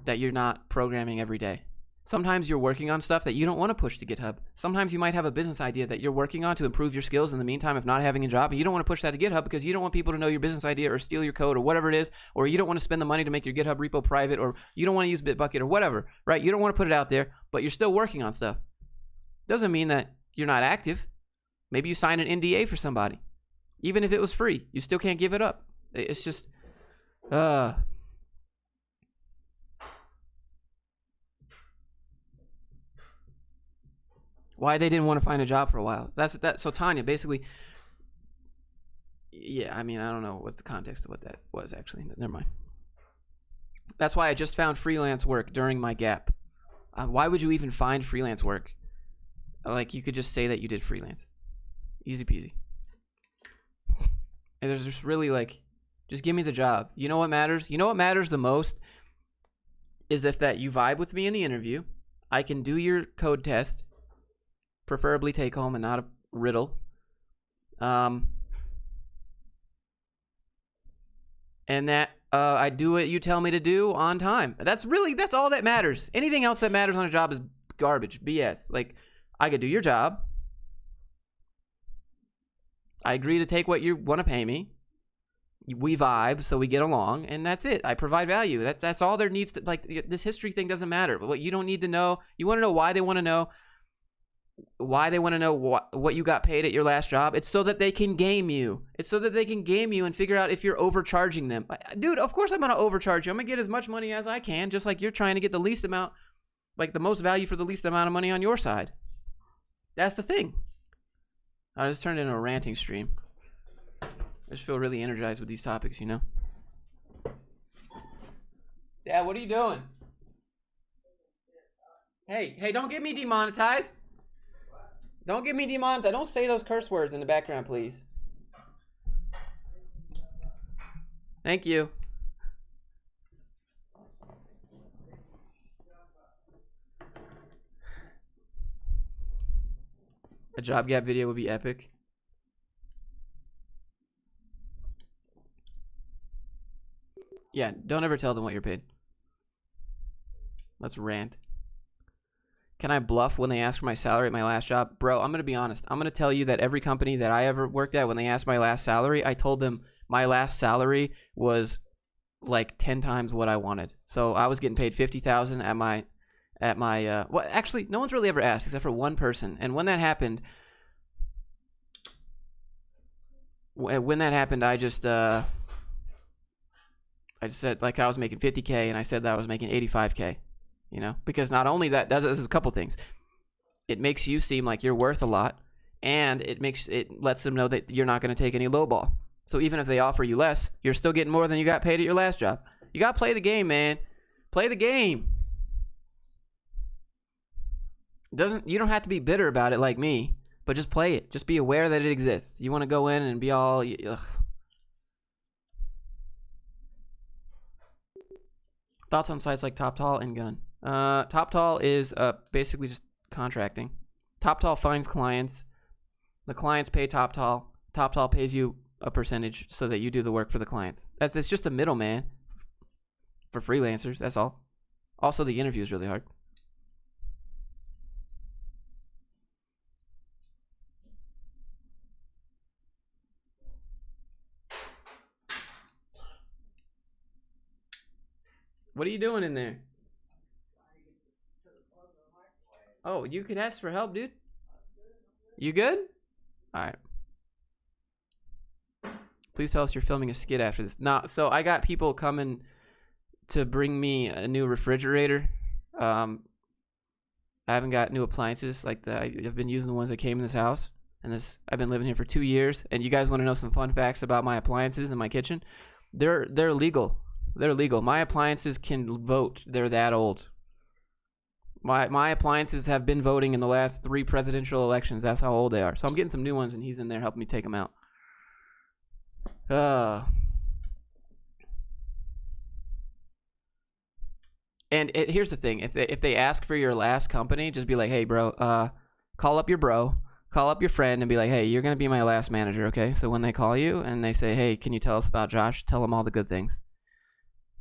A: that you're not programming every day. Sometimes you're working on stuff that you don't want to push to GitHub. Sometimes you might have a business idea that you're working on to improve your skills in the meantime of not having a job, and you don't want to push that to GitHub because you don't want people to know your business idea or steal your code or whatever it is, or you don't want to spend the money to make your GitHub repo private, or you don't want to use Bitbucket or whatever, right? You don't want to put it out there, but you're still working on stuff. Doesn't mean that you're not active. Maybe you signed an NDA for somebody. Even if it was free, you still can't give it up. It's just, why they didn't want to find a job for a while. So Tanya, basically, yeah, I mean, I don't know what's the context of what that was actually. Never mind. That's why I just found freelance work during my gap. Why would you even find freelance work? Like, you could just say that you did freelance. Easy peasy. And there's just really, like, just give me the job. You know what matters? You know what matters the most is if that you vibe with me in the interview. I can do your code test, preferably take home and not a riddle. And that I do what you tell me to do on time. That's all that matters. Anything else that matters on a job is garbage, BS. Like, I could do your job. I agree to take what you want to pay me. We vibe, so we get along, and that's it. I provide value. That's all there needs to, like, this history thing doesn't matter. But what you don't need to know, you want to know why they want to know. Why they want to know what you got paid at your last job. It's so that they can game you. It's so that they can game you and figure out if you're overcharging them. Dude, of course I'm going to overcharge you. I'm going to get as much money as I can, just like you're trying to get the least amount, like the most value for the least amount of money on your side. That's the thing. I just turned into a ranting stream. I just feel really energized with these topics, you know? Dad, what are you doing? Hey, don't get me demonetized. Don't get me demonetized. Don't say those curse words in the background, please. Thank you. A job gap video would be epic. Yeah, don't ever tell them what you're paid. Let's rant. Can I bluff when they ask for my salary at my last job? Bro, I'm going to be honest. I'm going to tell you that every company that I ever worked at, when they asked my last salary, I told them my last salary was like 10 times what I wanted. So I was getting paid $50,000 at my well, actually, no one's really ever asked except for one person. And when that happened, I just said, like, I was making $50K, and I said that I was making $85K. You know, because not only that, does a couple things. It makes you seem like you're worth a lot, and it lets them know that you're not going to take any lowball. So even if they offer you less, you're still getting more than you got paid at your last job. You got to play the game, man. Play the game. You don't have to be bitter about it like me, but just play it. Just be aware that it exists. You want to go in and be all ugh. Thoughts on sites like TopTal and Gun? TopTal is basically just contracting. TopTal finds clients. The clients pay TopTal. TopTal pays you a percentage so that you do the work for the clients. It's just a middleman for freelancers. That's all. Also, the interview is really hard. What are you doing in there? Oh, you could ask for help, dude. You good? Alright. Please tell us you're filming a skit after this. Nah, so I got people coming to bring me a new refrigerator. I haven't got new appliances like that. I've been using the ones that came in this house. And I've been living here for 2 years. And you guys want to know some fun facts about my appliances in my kitchen? They're legal. They're legal. My appliances can vote. They're that old. My appliances have been voting in the last 3 presidential elections. That's how old they are. So I'm getting some new ones, and he's in there helping me take them out. And here's the thing: if they ask for your last company, just be like, "Hey, bro, call up your friend, and be like, hey, you're gonna be my last manager, okay? So when they call you and they say, hey, can you tell us about Josh? Tell them all the good things."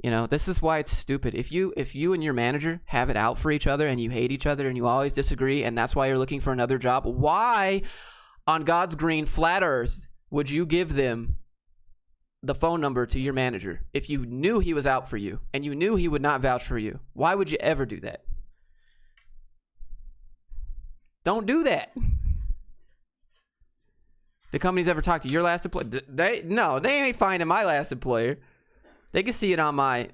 A: You know, this is why it's stupid. If you and your manager have it out for each other and you hate each other and you always disagree and that's why you're looking for another job, why on God's green flat earth would you give them the phone number to your manager if you knew he was out for you and you knew he would not vouch for you? Why would you ever do that? Don't do that. The company's ever talked to your last employer? They ain't finding my last employer. They can see it on my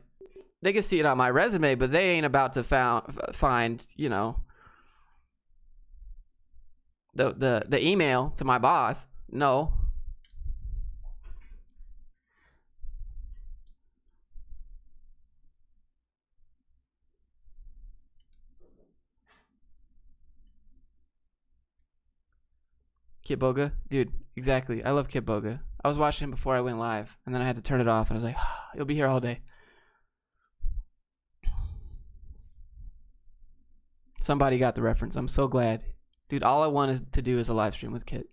A: resume, but they ain't about to find, you know, the email to my boss. No. Kit Boga? Dude, exactly. I love Kit Boga. I was watching him before I went live, and then I had to turn it off, and I was like, you'll be here all day. Somebody got the reference. I'm so glad. Dude, all I want to do is a live stream with Kit.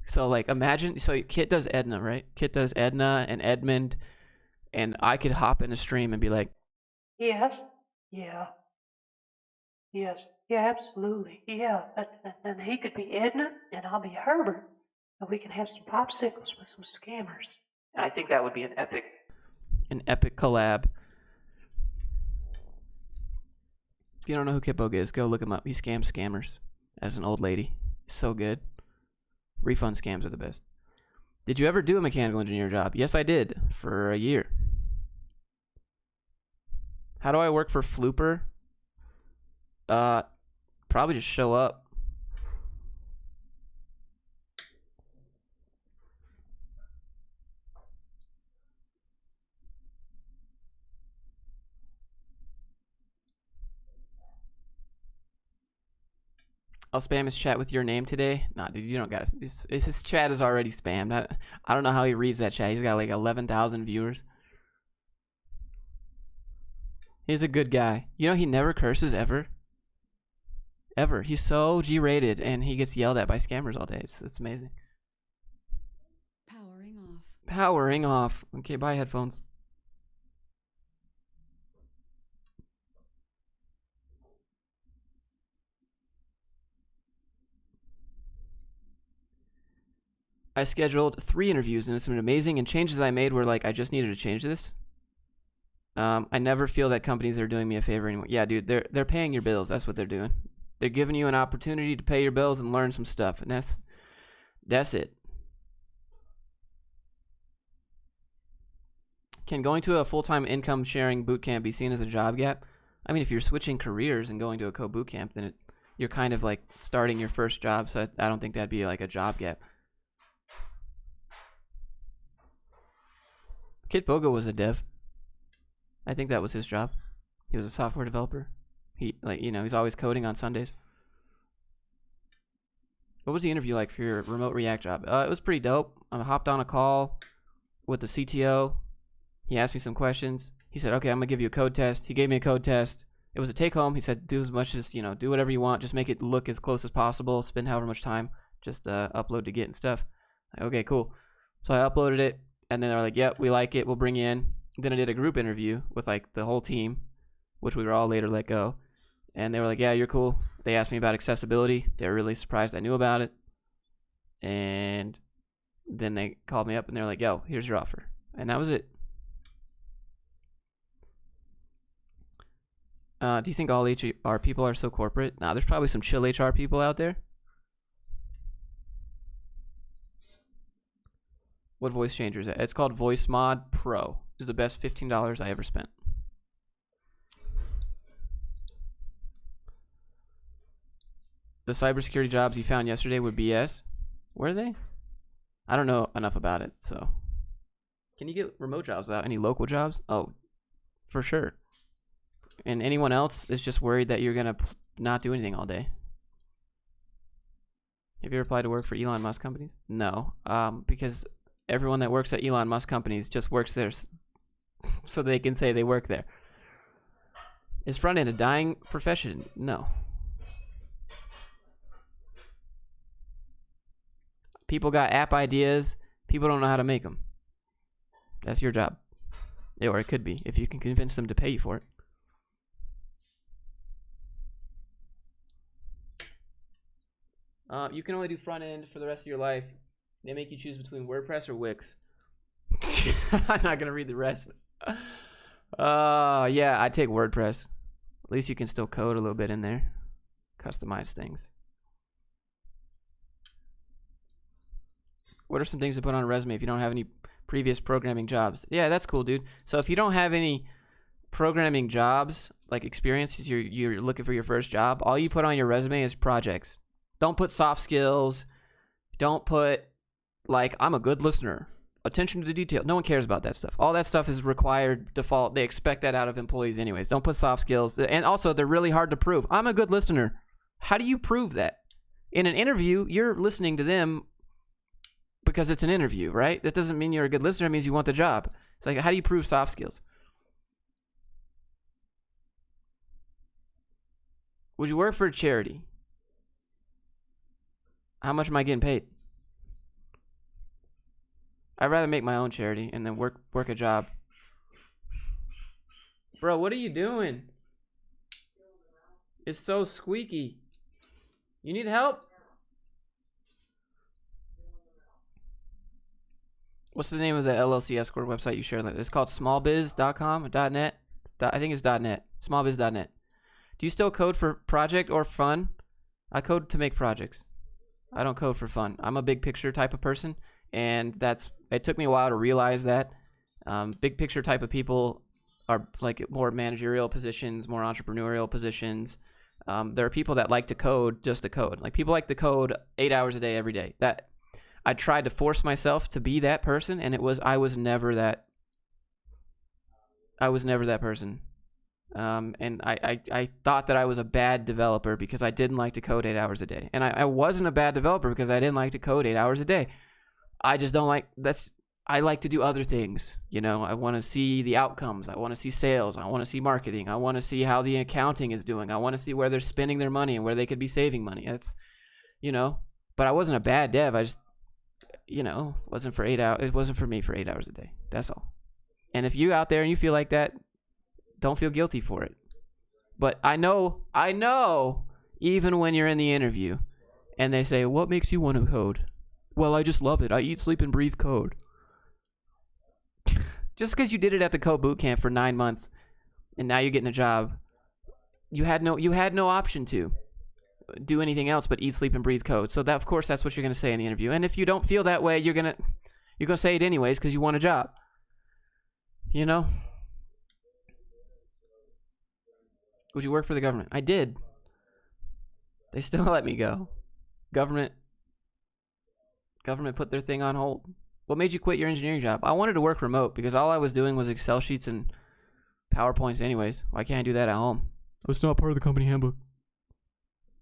A: So, like, imagine, so Kit does Edna, right? Kit does Edna and Edmund, and I could hop in a stream and be like,
F: yes, yeah. Yes, yeah, absolutely. Yeah, and he could be Edna, and I'll be Herbert. And we can have some popsicles with some scammers.
A: and I think that would be an epic collab. If you don't know who Kit Boga is, go look him up. He scams scammers as an old lady. So good. Refund scams are the best. Did you ever do a mechanical engineer job? Yes, I did for a year. How do I work for Flooper? Probably just show up. I'll spam his chat with your name today. Nah, dude, you don't got his chat is already spammed. I don't know how he reads that chat. He's got like 11,000 viewers. He's a good guy. You know, he never curses ever. Ever. He's so G-rated, and he gets yelled at by scammers all day. It's amazing.
G: Powering off.
A: Powering off. Okay, bye, headphones. I scheduled 3 interviews, and it's been amazing, and changes I made were like, I just needed to change this. I never feel that companies are doing me a favor anymore. Yeah, dude, they're paying your bills. That's what they're doing. They're giving you an opportunity to pay your bills and learn some stuff, and that's it. Can going to a full-time income sharing boot camp be seen as a job gap? I mean, if you're switching careers and going to a co-boot camp, then you're kind of like starting your first job, so I don't think that'd be like a job gap. Kit Boga was a dev. I think that was his job. He was a software developer. He's always coding on Sundays. What was the interview like for your remote React job? It was pretty dope. I hopped on a call with the CTO. He asked me some questions. He said, okay, I'm going to give you a code test. He gave me a code test. It was a take home. He said, do as much as, do whatever you want. Just make it look as close as possible. Spend however much time. Just upload to Git and stuff. Okay, cool. So I uploaded it. And then they're like, yep, we like it. We'll bring you in. Then I did a group interview with like the whole team, which we were all later let go. And they were like, yeah, you're cool. They asked me about accessibility. They were really surprised I knew about it. And then they called me up and they're like, yo, here's your offer. And that was it. Do you think all HR people are so corporate? Nah, there's probably some chill HR people out there. What voice changer is that? It's called Voice Mod Pro. It's the best $15 I ever spent. The cybersecurity jobs you found yesterday were BS. Were they? I don't know enough about it, so. Can you get remote jobs without any local jobs? Oh, for sure. And anyone else is just worried that you're going to not do anything all day. Have you ever applied to work for Elon Musk companies? No, because everyone that works at Elon Musk companies just works there so they can say they work there. Is front end a dying profession? No. People got app ideas. People don't know how to make them. That's your job. Or it could be, if you can convince them to pay you for it. You can only do front end for the rest of your life. They make you choose between WordPress or Wix. I'm not going to read the rest. Yeah, I take WordPress. At least you can still code a little bit in there. Customize things. What are some things to put on a resume if you don't have any previous programming jobs? Yeah, that's cool, dude. So if you don't have any programming jobs, like experiences, you're looking for your first job, all you put on your resume is projects. Don't put soft skills. Don't put, like, I'm a good listener. Attention to detail. No one cares about that stuff. All that stuff is required default. They expect that out of employees anyways. Don't put soft skills. And also, they're really hard to prove. I'm a good listener. How do you prove that? In an interview, you're listening to them because it's an interview, right? That doesn't mean you're a good listener. It means you want the job. It's like, how do you prove soft skills? Would you work for a charity? How much am I getting paid? I'd rather make my own charity and then work a job. Bro, what are you doing? It's so squeaky. You need help? What's the name of the LLC escort website you shared? It's called smallbiz.com or .net. I think it's .net. Smallbiz.net. Do you still code for project or fun? I code to make projects. I don't code for fun. I'm a big picture type of person, and it took me a while to realize that. Big picture type of people are like more managerial positions, more entrepreneurial positions. There are people that like to code just to code. Like people like to code 8 hours a day every day. That I tried to force myself to be that person, and I was never that person. And I thought that I was a bad developer because I didn't like to code 8 hours a day. And I wasn't a bad developer because I didn't like to code 8 hours a day. I just don't like I like to do other things. I want to see the outcomes. I want to see sales. I want to see marketing. I want to see how the accounting is doing. I want to see where they're spending their money and where they could be saving money. That's, but I wasn't a bad dev. I just, wasn't for 8 hours. It wasn't for me for 8 hours a day. That's all. And if you out there and you feel like that, don't feel guilty for it. But I know, even when you're in the interview and they say, what makes you want to code? Well, I just love it. I eat, sleep, and breathe code. Just because you did it at the code boot camp for 9 months and now you're getting a job, you had no option to do anything else but eat, sleep, and breathe code. So that, of course, that's what you're going to say in the interview. And if you don't feel that way, you're going to say it anyways because you want a job. Would you work for the government? I did. They still let me go. Government put their thing on hold. What made you quit your engineering job? I wanted to work remote because all I was doing was Excel sheets and PowerPoints anyways. Why can't I do that at home? Oh, it's not part of the company handbook.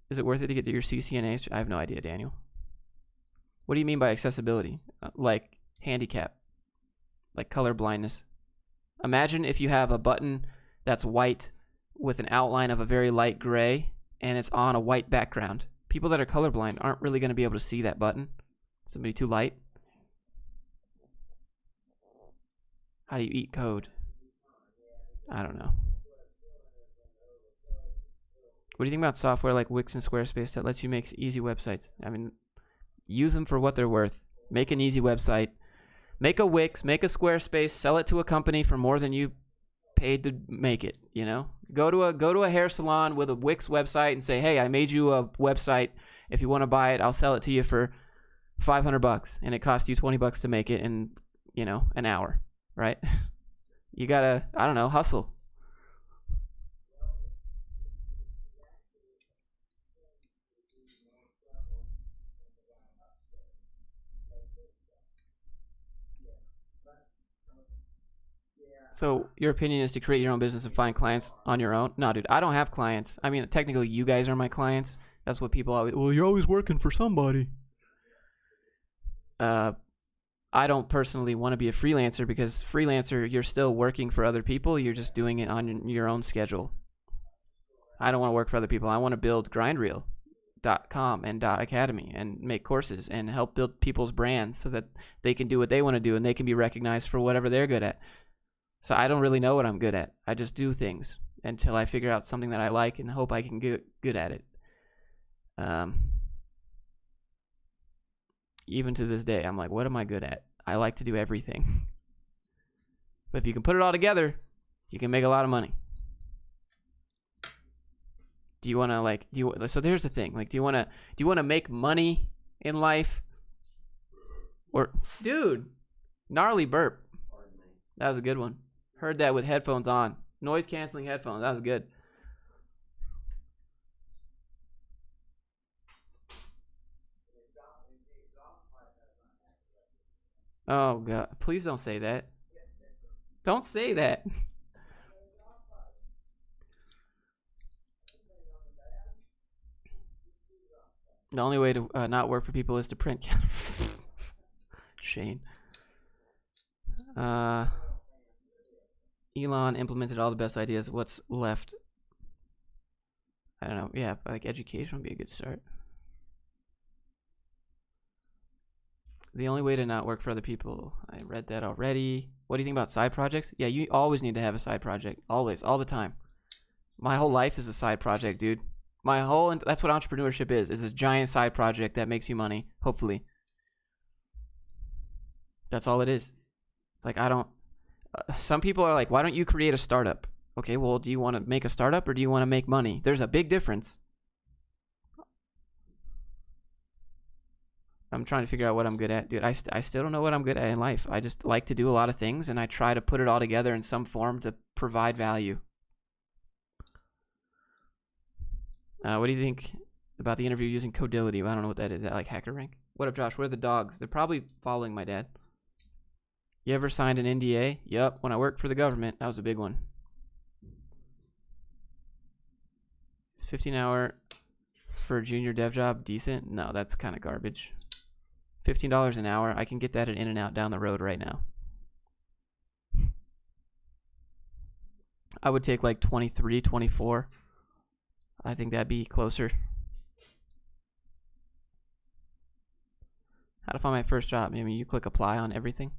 A: Is it worth it to get to your CCNA? I have no idea, Daniel. What do you mean by accessibility? Like handicap, like color blindness. Imagine if you have a button that's white with an outline of a very light gray and it's on a white background. People that are colorblind aren't really going to be able to see that button. Somebody too light. How do you eat code? I don't know. What do you think about software like Wix and Squarespace that lets you make easy websites? I mean, use them for what they're worth. Make an easy website. Make a Wix, make a Squarespace, sell it to a company for more than you paid to make it, you know? Go to a hair salon with a Wix website and say, "Hey, I made you a website. If you want to buy it, I'll sell it to you for $500 and it costs you $20 to make it in, you know, an hour," right? You got to, I don't know, hustle. So your opinion is to create your own business and find clients on your own? No, dude, I don't have clients. I mean, technically, you guys are my clients. That's what people always, well, you're always working for somebody. I don't personally want to be a freelancer because freelancer, you're still working for other people. You're just doing it on your own schedule. I don't want to work for other people. I want to build grindreel.com and .academy and make courses and help build people's brands so that they can do what they want to do and they can be recognized for whatever they're good at. So I don't really know what I'm good at. I just do things until I figure out something that I like and hope I can get good at it. Even to this day, I'm like, what am I good at? I like to do everything. But if you can put it all together, you can make a lot of money. Do you want to so there's the thing. Like, do you want to make money in life? Or, dude, gnarly burp. That was a good one. Heard that with headphones on. Noise canceling headphones. That was good. Oh, God. Please don't say that. Don't say that. The only way to not work for people is to print. Shane. Elon implemented all the best ideas. What's left? I don't know. Yeah, like education would be a good start. The only way to not work for other people. I read that already. What do you think about side projects? Yeah, you always need to have a side project. Always, all the time. My whole life is a side project, dude. That's what entrepreneurship is. It's a giant side project that makes you money, hopefully. That's all it is. Like, some people are like, why don't you create a startup? Okay, well, do you want to make a startup or do you want to make money? There's a big difference. I'm trying to figure out what I'm good at. Dude, I still don't know what I'm good at in life. I just like to do a lot of things, and I try to put it all together in some form to provide value. What do you think about the interview using Codility? I don't know what that is. Is that like HackerRank? What up, Josh? Where are the dogs? They're probably following my dad. You ever signed an NDA? Yup, when I worked for the government. That was a big one. Is 15 hour for a junior dev job decent? No, that's kind of garbage. $15 an hour. I can get that at In-N-Out down the road right now. I would take like 23, 24. I think that'd be closer. How to find my first job? I mean, you click apply on everything.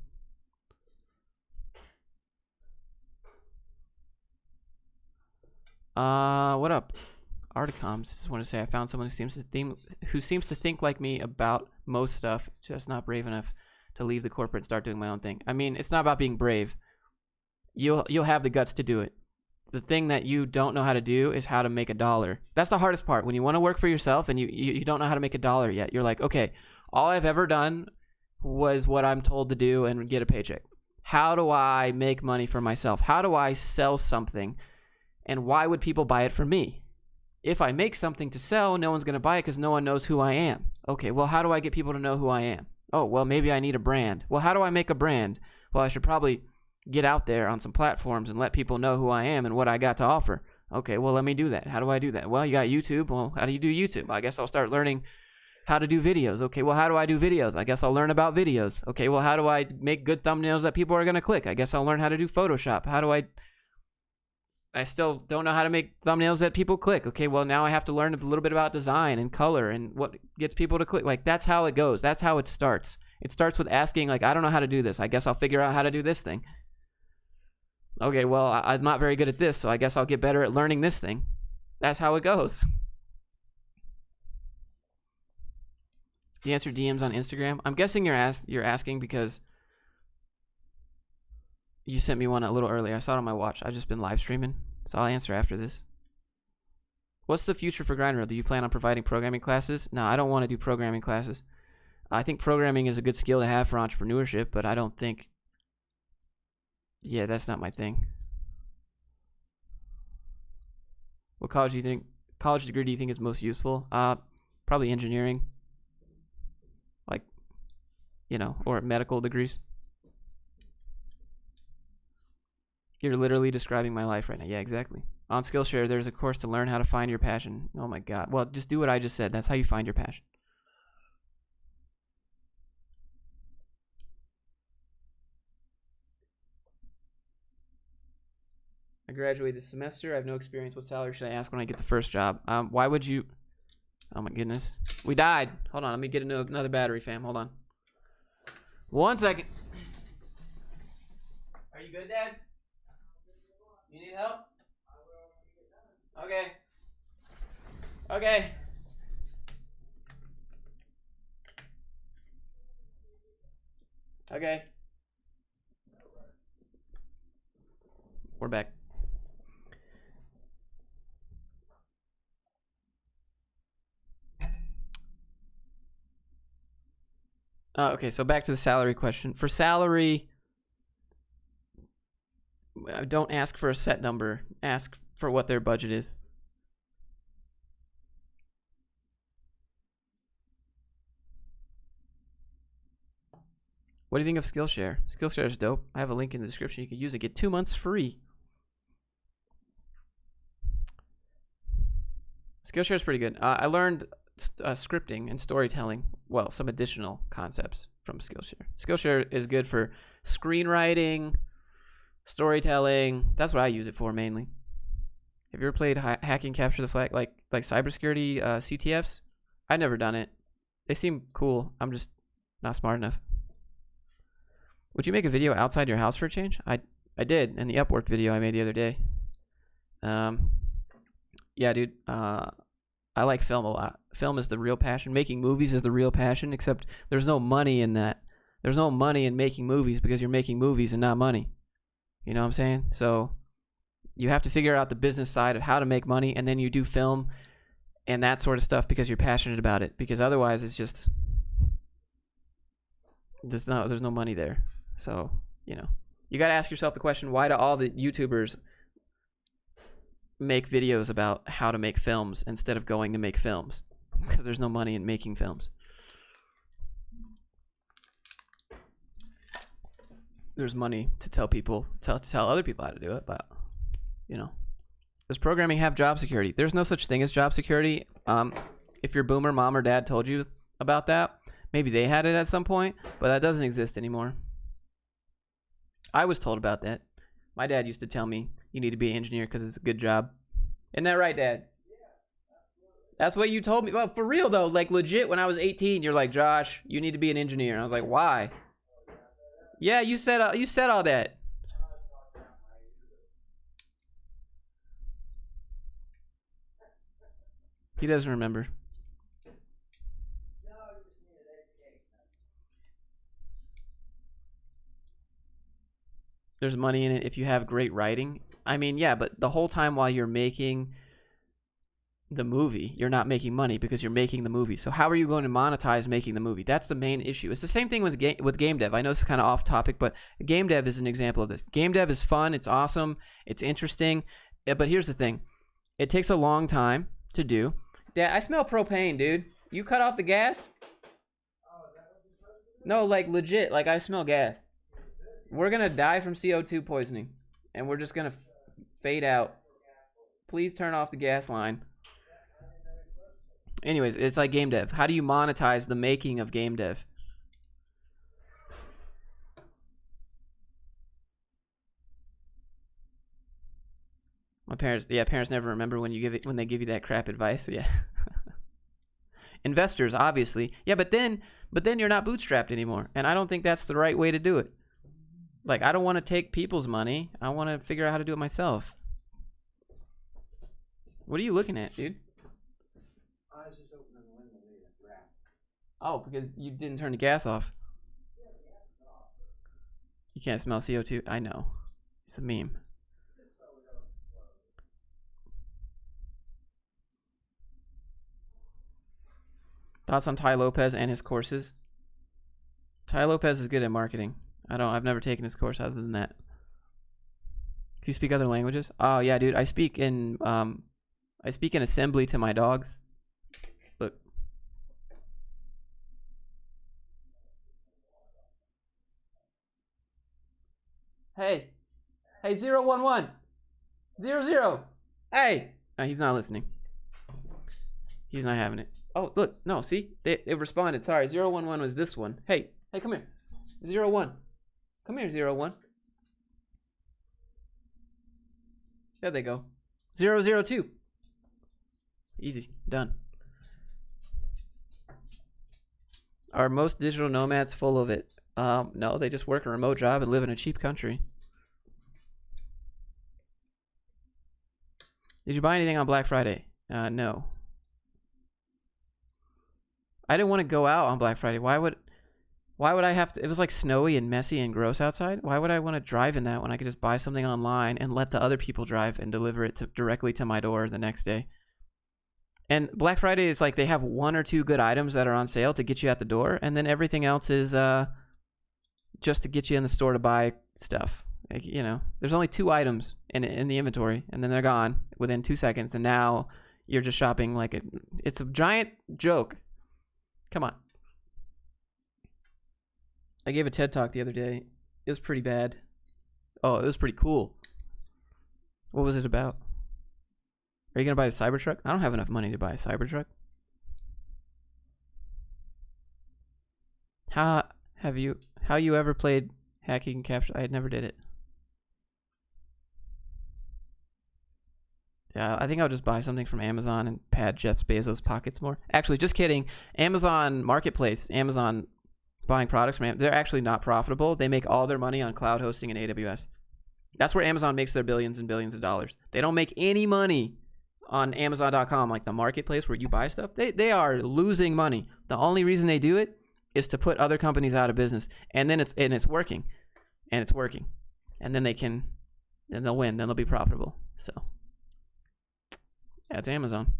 A: What up? Articoms. Just want to say I found someone who seems to think like me about most stuff, just not brave enough to leave the corporate and start doing my own thing. I mean, it's not about being brave. You'll have the guts to do it. The thing that you don't know how to do is how to make $1. That's the hardest part. When you want to work for yourself and you don't know how to make $1 yet, you're like, okay, all I've ever done was what I'm told to do and get a paycheck. How do I make money for myself? How do I sell something? And why would people buy it from me? If I make something to sell, no one's going to buy it because no one knows who I am. Okay, well, how do I get people to know who I am? Oh, well, maybe I need a brand. Well, how do I make a brand? Well, I should probably get out there on some platforms and let people know who I am and what I got to offer. Okay, well, let me do that. How do I do that? Well, you got YouTube. Well, how do you do YouTube? I guess I'll start learning how to do videos. Okay, well, how do I do videos? I guess I'll learn about videos. Okay, well, how do I make good thumbnails that people are going to click? I guess I'll learn how to do Photoshop. I still don't know how to make thumbnails that people click. Okay, well, now I have to learn a little bit about design and color and what gets people to click. Like, that's how it goes. That's how it starts. It starts with asking, like, I don't know how to do this. I guess I'll figure out how to do this thing. Okay, well, I'm not very good at this, so I guess I'll get better at learning this thing. That's how it goes. You answer DMs on Instagram? I'm guessing you're asking because you sent me one a little earlier. I saw it on my watch. I've just been live streaming, so I'll answer after this. What's the future for Grindr? Do you plan on providing programming classes? No, I don't want to do programming classes. I think programming is a good skill to have for entrepreneurship, but I don't think... Yeah, that's not my thing. What college degree do you think is most useful? Probably engineering. Like, or medical degrees. You're literally describing my life right now. Yeah, exactly. On Skillshare, there's a course to learn how to find your passion. Oh my God. Well, just do what I just said. That's how you find your passion. I graduated this semester. I have no experience. What salary should I ask when I get the first job? Why would you... Oh my goodness. We died. Hold on. Let me get another battery, fam. Hold on. 1 second. Are you good, Dad? You need help? Okay. Okay. Okay. We're back. Okay, so back to the salary question. For salary, don't ask for a set number. Ask for what their budget is. What do you think of Skillshare? Skillshare is dope. I have a link in the description. You can use it. Get 2 months free. Skillshare is pretty good. I learned scripting and storytelling. Well, some additional concepts from Skillshare. Skillshare is good for screenwriting, storytelling. That's what I use it for mainly. Have you ever played Hacking Capture the Flag, like cybersecurity CTFs? I've never done it. They seem cool. I'm just not smart enough. Would you make a video outside your house for a change? I did in the Upwork video I made the other day. Yeah, dude. I like film a lot. Film is the real passion. Making movies is the real passion, except there's no money in that. There's no money in making movies because you're making movies and not money. You know what I'm saying? So you have to figure out the business side of how to make money, and then you do film and that sort of stuff because you're passionate about it. Because otherwise, it's just there's no money there. So you got to ask yourself the question: why do all the YouTubers make videos about how to make films instead of going to make films? Because there's no money in making films. There's money to tell other people how to do it, but does programming have job security? There's no such thing as job security. If your boomer mom or dad told you about that, maybe they had it at some point, but that doesn't exist anymore. I was told about that. My dad used to tell me you need to be an engineer because it's a good job. Isn't that right, Dad? That's what you told me. Well, for real though, like legit, when I was 18, you're like, Josh, you need to be an engineer. And I was like, why? Yeah, you said all that. He doesn't remember. There's money in it if you have great writing. I mean, yeah, but the whole time while you're making the movie, you're not making money because you're making the movie. So how are you going to monetize making the movie? That's the main issue. It's the same thing with game dev. I know it's kind of off topic, but game dev is an example of this. Game dev is fun. It's awesome. It's interesting. But here's the thing. It takes a long time to do. Yeah, I smell propane, dude. You cut off the gas? No, like legit. Like I smell gas. We're gonna die from CO2 poisoning, and we're just gonna fade out. Please turn off the gas line. Anyways, it's like game dev. How do you monetize the making of game dev? My parents, yeah, parents never remember when they give you that crap advice. Yeah. Investors, obviously. Yeah, but then you're not bootstrapped anymore, and I don't think that's the right way to do it. Like, I don't want to take people's money. I want to figure out how to do it myself. What are you looking at, dude?
E: I was just opening the window to get a wrap.
A: Oh, because you didn't turn the gas off. You can't smell CO2. I know. It's a meme. Thoughts on Ty Lopez and his courses? Ty Lopez is good at marketing. I've never taken his course other than that. Do you speak other languages? Oh yeah, dude. I speak in assembly to my dogs. Look. Hey, 011, 00. Hey, no, he's not listening. He's not having it. Oh, look, no, see, it responded. Sorry, 011 was this one. Hey, come here, 01. Come here, 01. There they go. 002. Easy, done. Are most digital nomads full of it? No, they just work a remote job and live in a cheap country. Did you buy anything on Black Friday? No. I didn't want to go out on Black Friday. Why would I have to? It was like snowy and messy and gross outside. Why would I want to drive in that when I could just buy something online and let the other people drive and deliver it directly to my door the next day? And Black Friday is like they have one or two good items that are on sale to get you at the door, and then everything else is just to get you in the store to buy stuff. Like, you know, there's only 2 items in the inventory, and then they're gone within 2 seconds, and now you're just shopping like it's a giant joke. Come on. I gave a TED Talk the other day. It was pretty bad. Oh, it was pretty cool. What was it about? Are you going to buy the Cybertruck? I don't have enough money to buy a Cybertruck. How you ever played hacking and capture? I never did it. Yeah, I think I'll just buy something from Amazon and pad Jeff Bezos' pockets more. Actually, just kidding. Amazon Marketplace, Amazon buying products from they're actually not profitable. They make all their money on cloud hosting and AWS. That's where Amazon makes their billions and billions of dollars. They don't make any money on Amazon.com, like the marketplace where you buy stuff. They are losing money. The only reason they do it is to put other companies out of business. And then it's working. And it's working. And then they'll win. Then they'll be profitable. So yeah, it's Amazon.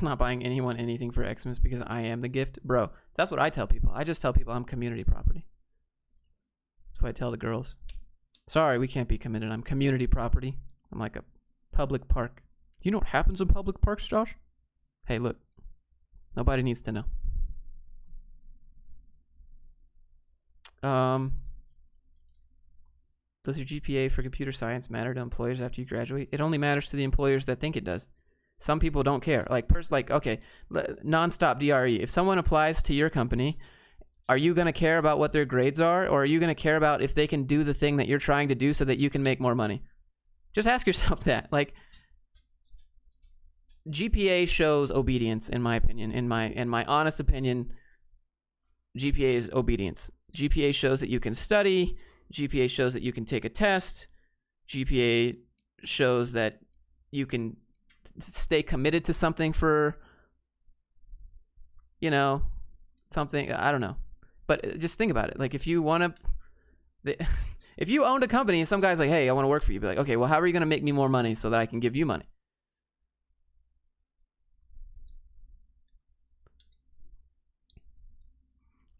A: Not buying anyone anything for Xmas because I am the gift. Bro, that's what I tell people. I just tell people I'm community property. That's what I tell the girls. Sorry, we can't be committed. I'm community property. I'm like a public park. Do you know what happens in public parks, Josh? Hey, look. Nobody needs to know. Does your GPA for computer science matter to employers after you graduate? It only matters to the employers that think it does. Some people don't care. Okay, nonstop DRE. If someone applies to your company, are you going to care about what their grades are, or are you going to care about if they can do the thing that you're trying to do so that you can make more money? Just ask yourself that. Like, GPA shows obedience, in my opinion. In my honest opinion, GPA is obedience. GPA shows that you can study. GPA shows that you can take a test. GPA shows that you can stay committed to something for, something. I don't know. But just think about it. Like, if you want to, if you owned a company and some guy's like, hey, I want to work for you, be like, okay, well, how are you going to make me more money so that I can give you money?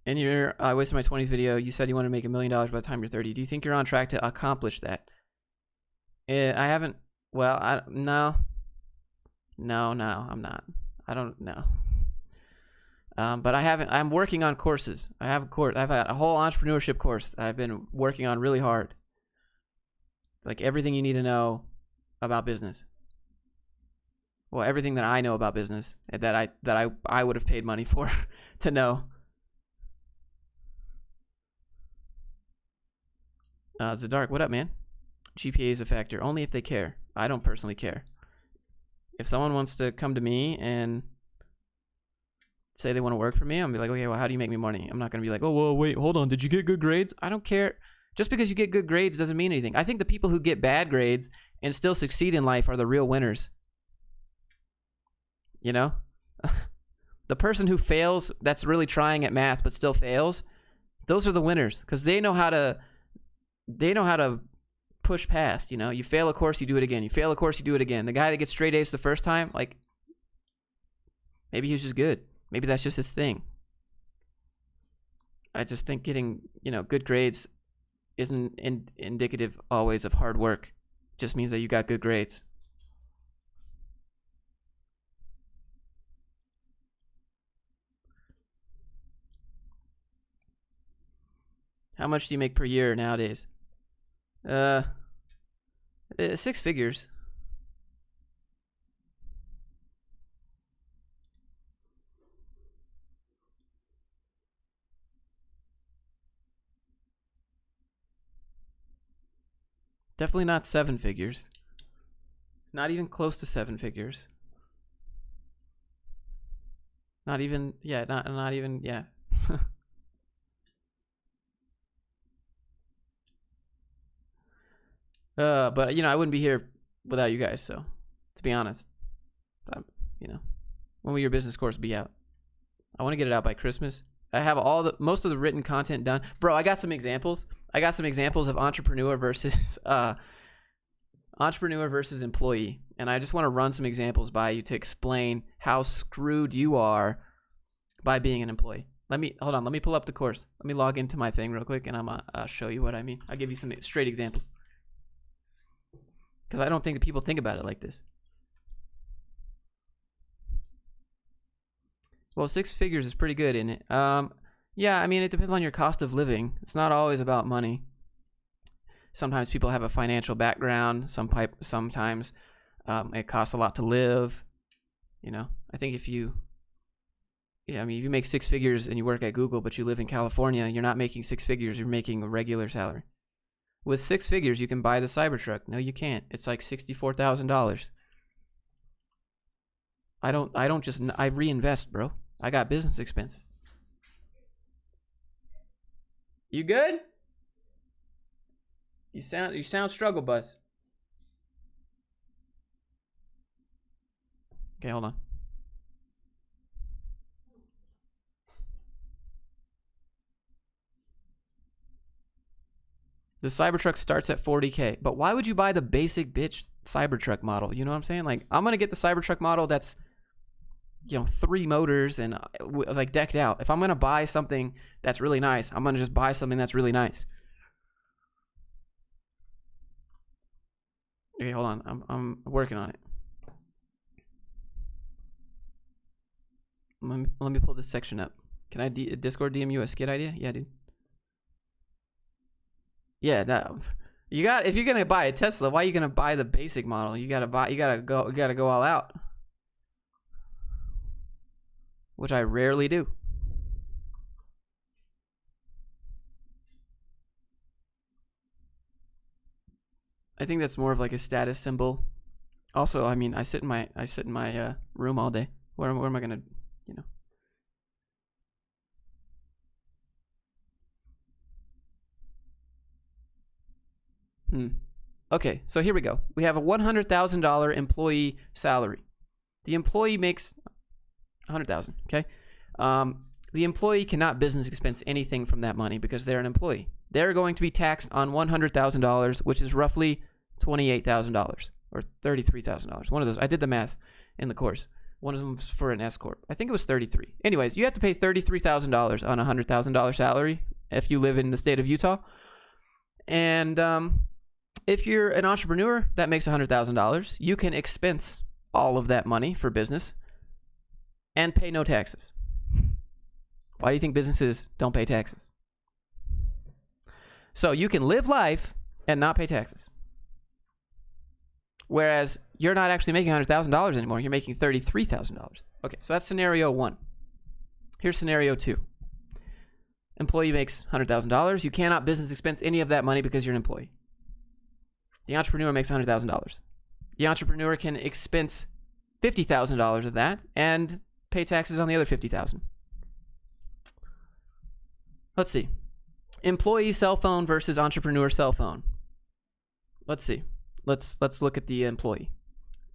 A: In your I wasted my 20s video, you said you want to make $1 million by the time you're 30. Do you think you're on track to accomplish that? I haven't. Well, no, I'm not. I don't know. But I haven't. I'm working on courses. I have a course. I've had a whole entrepreneurship course that I've been working on really hard. It's like everything you need to know about business. Well, everything that I know about business that I would have paid money for to know. Zadark, what up, man? GPA is a factor only if they care. I don't personally care. If someone wants to come to me and say they want to work for me, I'm gonna be like, okay, well, how do you make me money? I'm not gonna be like, oh, well, wait, hold on, did you get good grades? I don't care. Just because you get good grades doesn't mean anything. I think the people who get bad grades and still succeed in life are the real winners. You know? The person who fails, that's really trying at math but still fails, those are the winners because they know how to push past. You know, you fail a course, you do it again. You fail a course, you do it again. The guy that gets straight A's the first time, like, maybe he's just good. Maybe that's just his thing. I just think getting, good grades isn't indicative always of hard work. It just means that you got good grades. How much do you make per year nowadays? 6 figures. Definitely not 7 figures. Not even close to 7 figures. Not even, not even, yeah. But I wouldn't be here without you guys. So, to be honest, when will your business course be out? I want to get it out by Christmas. I have most of the written content done, bro. I got some examples. Of entrepreneur versus employee, and I just want to run some examples by you to explain how screwed you are by being an employee. Let me pull up the course. Let me log into my thing real quick, and I'll show you what I mean. I'll give you some straight examples. Because I don't think that people think about it like this. Well, 6 figures is pretty good, isn't it? Yeah, I mean, it depends on your cost of living. It's not always about money. Sometimes people have a financial background. Sometimes it costs a lot to live. I think if you make 6 figures and you work at Google, but you live in California, you're not making 6 figures. You're making a regular salary. With 6 figures, you can buy the Cybertruck. No, you can't. It's like $64,000. I reinvest, bro. I got business expense. You good? You sound struggle bus. Okay, hold on. The Cybertruck starts at $40K, but why would you buy the basic bitch Cybertruck model? You know what I'm saying? Like, I'm gonna get the Cybertruck model that's 3 motors and like decked out. If I'm gonna buy something that's really nice, I'm gonna just buy something that's really nice. Okay, hold on. I'm working on it. Let me pull this section up. Can I Discord DM you a skit idea? Yeah, dude. Yeah, no. If you're gonna buy a Tesla, why are you gonna buy the basic model? You gotta go all out. Which I rarely do. I think that's more of like a status symbol. Also, I mean, I sit in my room all day. Where am I gonna, Okay, so here we go. We have a $100,000 employee salary. The employee makes $100,000. Okay, the employee cannot business expense anything from that money because they're an employee. They're going to be taxed on $100,000, which is roughly $28,000 or $33,000. One of those. I did the math in the course. One of them was for an S corp. I think it was 33. Anyways, you have to pay $33,000 on a $100,000 salary if you live in the state of Utah, and If you're an entrepreneur that makes $100,000, you can expense all of that money for business and pay no taxes. Why do you think businesses don't pay taxes? So you can live life and not pay taxes. Whereas you're not actually making $100,000 anymore. You're making $33,000. Okay, so that's scenario 1. Here's scenario 2. Employee makes $100,000. You cannot business expense any of that money because you're an employee. The entrepreneur makes $100,000. The entrepreneur can expense $50,000 of that and pay taxes on the other $50,000. Let's see. Employee cell phone versus entrepreneur cell phone. Let's see. Let's look at the employee.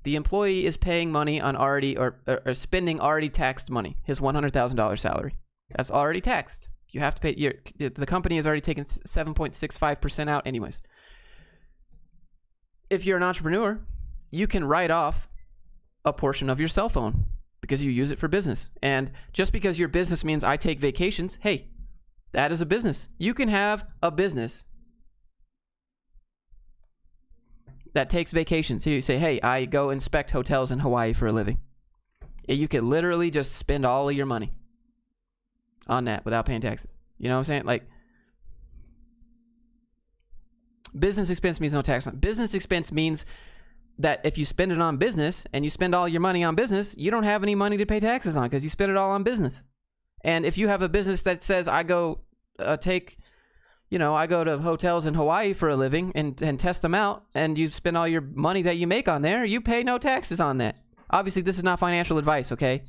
A: The employee is paying money on already or spending already taxed money. His $100,000 salary. That's already taxed. You have to pay. The company has already taken 7.65% out anyways. If you're an entrepreneur, you can write off a portion of your cell phone because you use it for business. And just because your business means I take vacations, hey, that is a business. You can have a business that takes vacations. So you say, hey, I go inspect hotels in Hawaii for a living. You could literally just spend all of your money on that without paying taxes. You know what I'm saying? Like, business expense means no tax on it. Business expense means that if you spend it on business and you spend all your money on business, you don't have any money to pay taxes on because you spend it all on business. And if you have a business that says I go I go to hotels in Hawaii for a living and test them out, and you spend all your money that you make on there, you pay no taxes on that. Obviously, this is not financial advice, okay?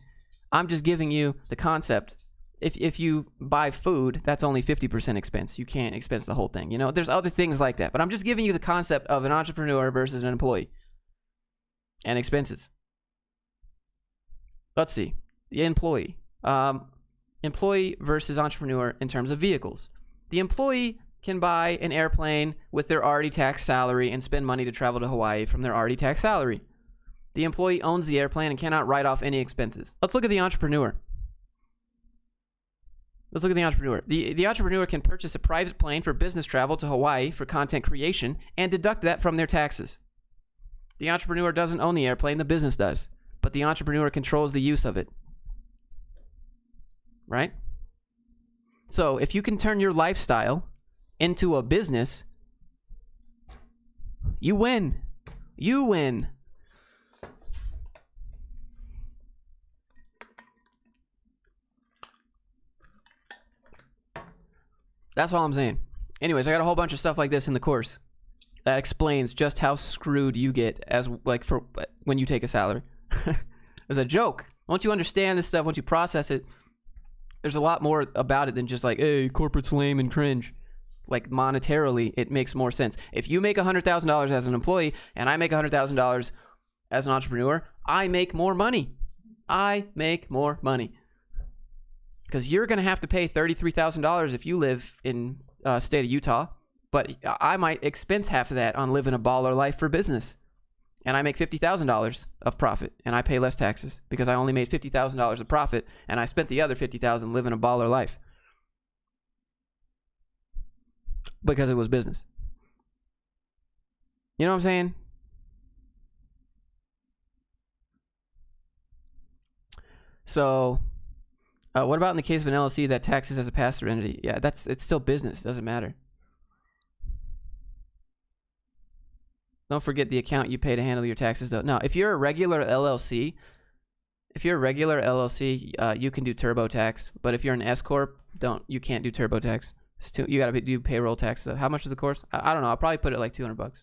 A: I'm just giving you the concept. If you buy food, that's only 50% expense. You can't expense the whole thing. You know, there's other things like that. But I'm just giving you the concept of an entrepreneur versus an employee and expenses. Let's see. The employee. Employee versus entrepreneur in terms of vehicles. The employee can buy an airplane with their already taxed salary and spend money to travel to Hawaii from their already taxed salary. The employee owns the airplane and cannot write off any expenses. Let's look at the entrepreneur. The entrepreneur can purchase a private plane for business travel to Hawaii for content creation and deduct that from their taxes. The entrepreneur doesn't own the airplane, the business does, but the entrepreneur controls the use of it. Right? So if you can turn your lifestyle into a business, you win. You win. That's all I'm saying. Anyways, I got a whole bunch of stuff like this in the course that explains just how screwed you get as for when you take a salary. It's a joke. Once you understand this stuff, once you process it, there's a lot more about it than just like, hey, corporate's lame and cringe. Like, monetarily, it makes more sense. If you make $100,000 as an employee and I make $100,000 as an entrepreneur, I make more money. Because you're going to have to pay $33,000 if you live in state of Utah, but I might expense half of that on living a baller life for business. And I make $50,000 of profit, and I pay less taxes because I only made $50,000 of profit, and I spent the other $50,000 living a baller life because it was business. You know what I'm saying? So, what about in the case of an LLC that taxes as a pass-through entity? Yeah, it's still business. Doesn't matter. Don't forget the account you pay to handle your taxes, though. No, if you're a regular LLC, you can do TurboTax. But if you're an S corp, you can't do TurboTax. You got to do payroll tax. So how much is the course? I don't know. I'll probably put it like $200.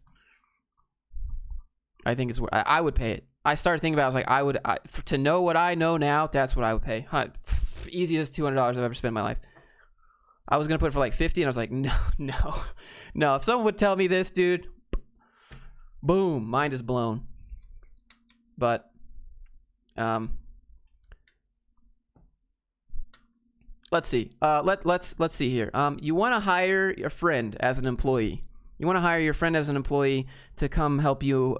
A: I think it's worth. I would pay it. I started thinking about it. I was like, to know what I know now, that's what I would pay. Easiest $200 I've ever spent in my life. I was gonna put it for like 50, and I was like, no. If someone would tell me this, dude. Boom, mind is blown. But let's see. Let's see here. You want to hire your friend as an employee. To come help you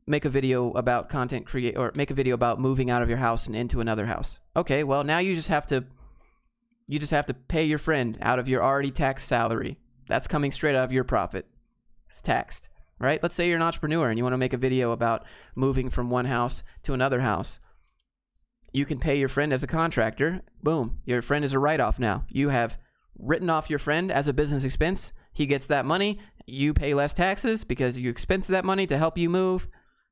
A: make a video about content create or make a video about moving out of your house and into another house. Okay, well now you just have to pay your friend out of your already taxed salary. That's coming straight out of your profit. It's taxed, right? Let's say you're an entrepreneur and you want to make a video about moving from one house to another house. You can pay your friend as a contractor. Boom. Your friend is a write-off now. You have written off your friend as a business expense. He gets that money. You pay less taxes because you expense that money to help you move.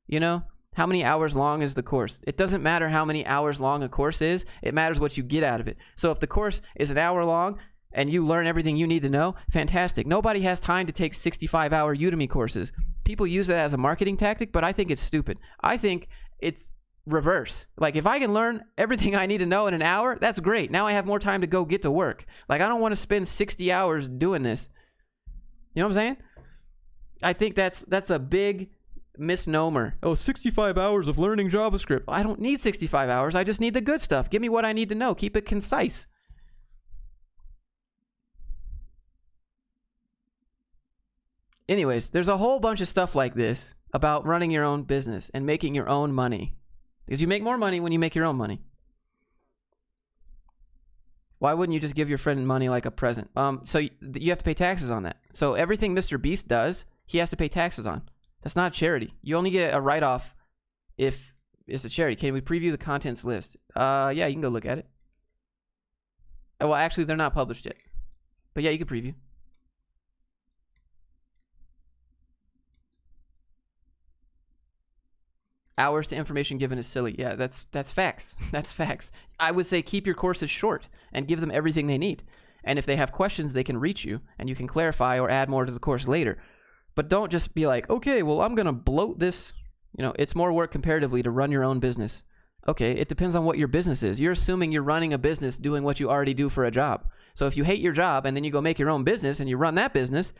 A: You know, how many hours long is the course? It doesn't matter how many hours long a course is. It matters what you get out of it. So if the course is an hour long and you learn everything you need to know, fantastic. Nobody has time to take 65-hour Udemy courses. People use that as a marketing tactic, but I think it's stupid. I think it's reverse. Like, if I can learn everything I need to know in an hour, that's great. Now I have more time to go get to work. Like, I don't want to spend 60 hours doing this. You know what I'm saying? I think that's a big misnomer. Oh, 65 hours of learning JavaScript. I don't need 65 hours. I just need the good stuff. Give me what I need to know. Keep it concise. Anyways, there's a whole bunch of stuff like this about running your own business and making your own money. Because you make more money when you make your own money. Why wouldn't you just give your friend money like a present? So you have to pay taxes on that. So everything Mr. Beast does, he has to pay taxes on. That's not a charity. You only get a write-off if it's a charity. Can we preview the contents list? Yeah, you can go look at it. Well, actually, they're not published yet. But yeah, you can preview. Hours to information given is silly. Yeah, that's facts. That's facts. I would say keep your courses short and give them everything they need. And if they have questions, they can reach you and you can clarify or add more to the course later. But don't just be like, okay, well, I'm going to bloat this. You know, it's more work comparatively to run your own business. Okay, it depends on what your business is. You're assuming you're running a business doing what you already do for a job. So if you hate your job and then you go make your own business and you run that business,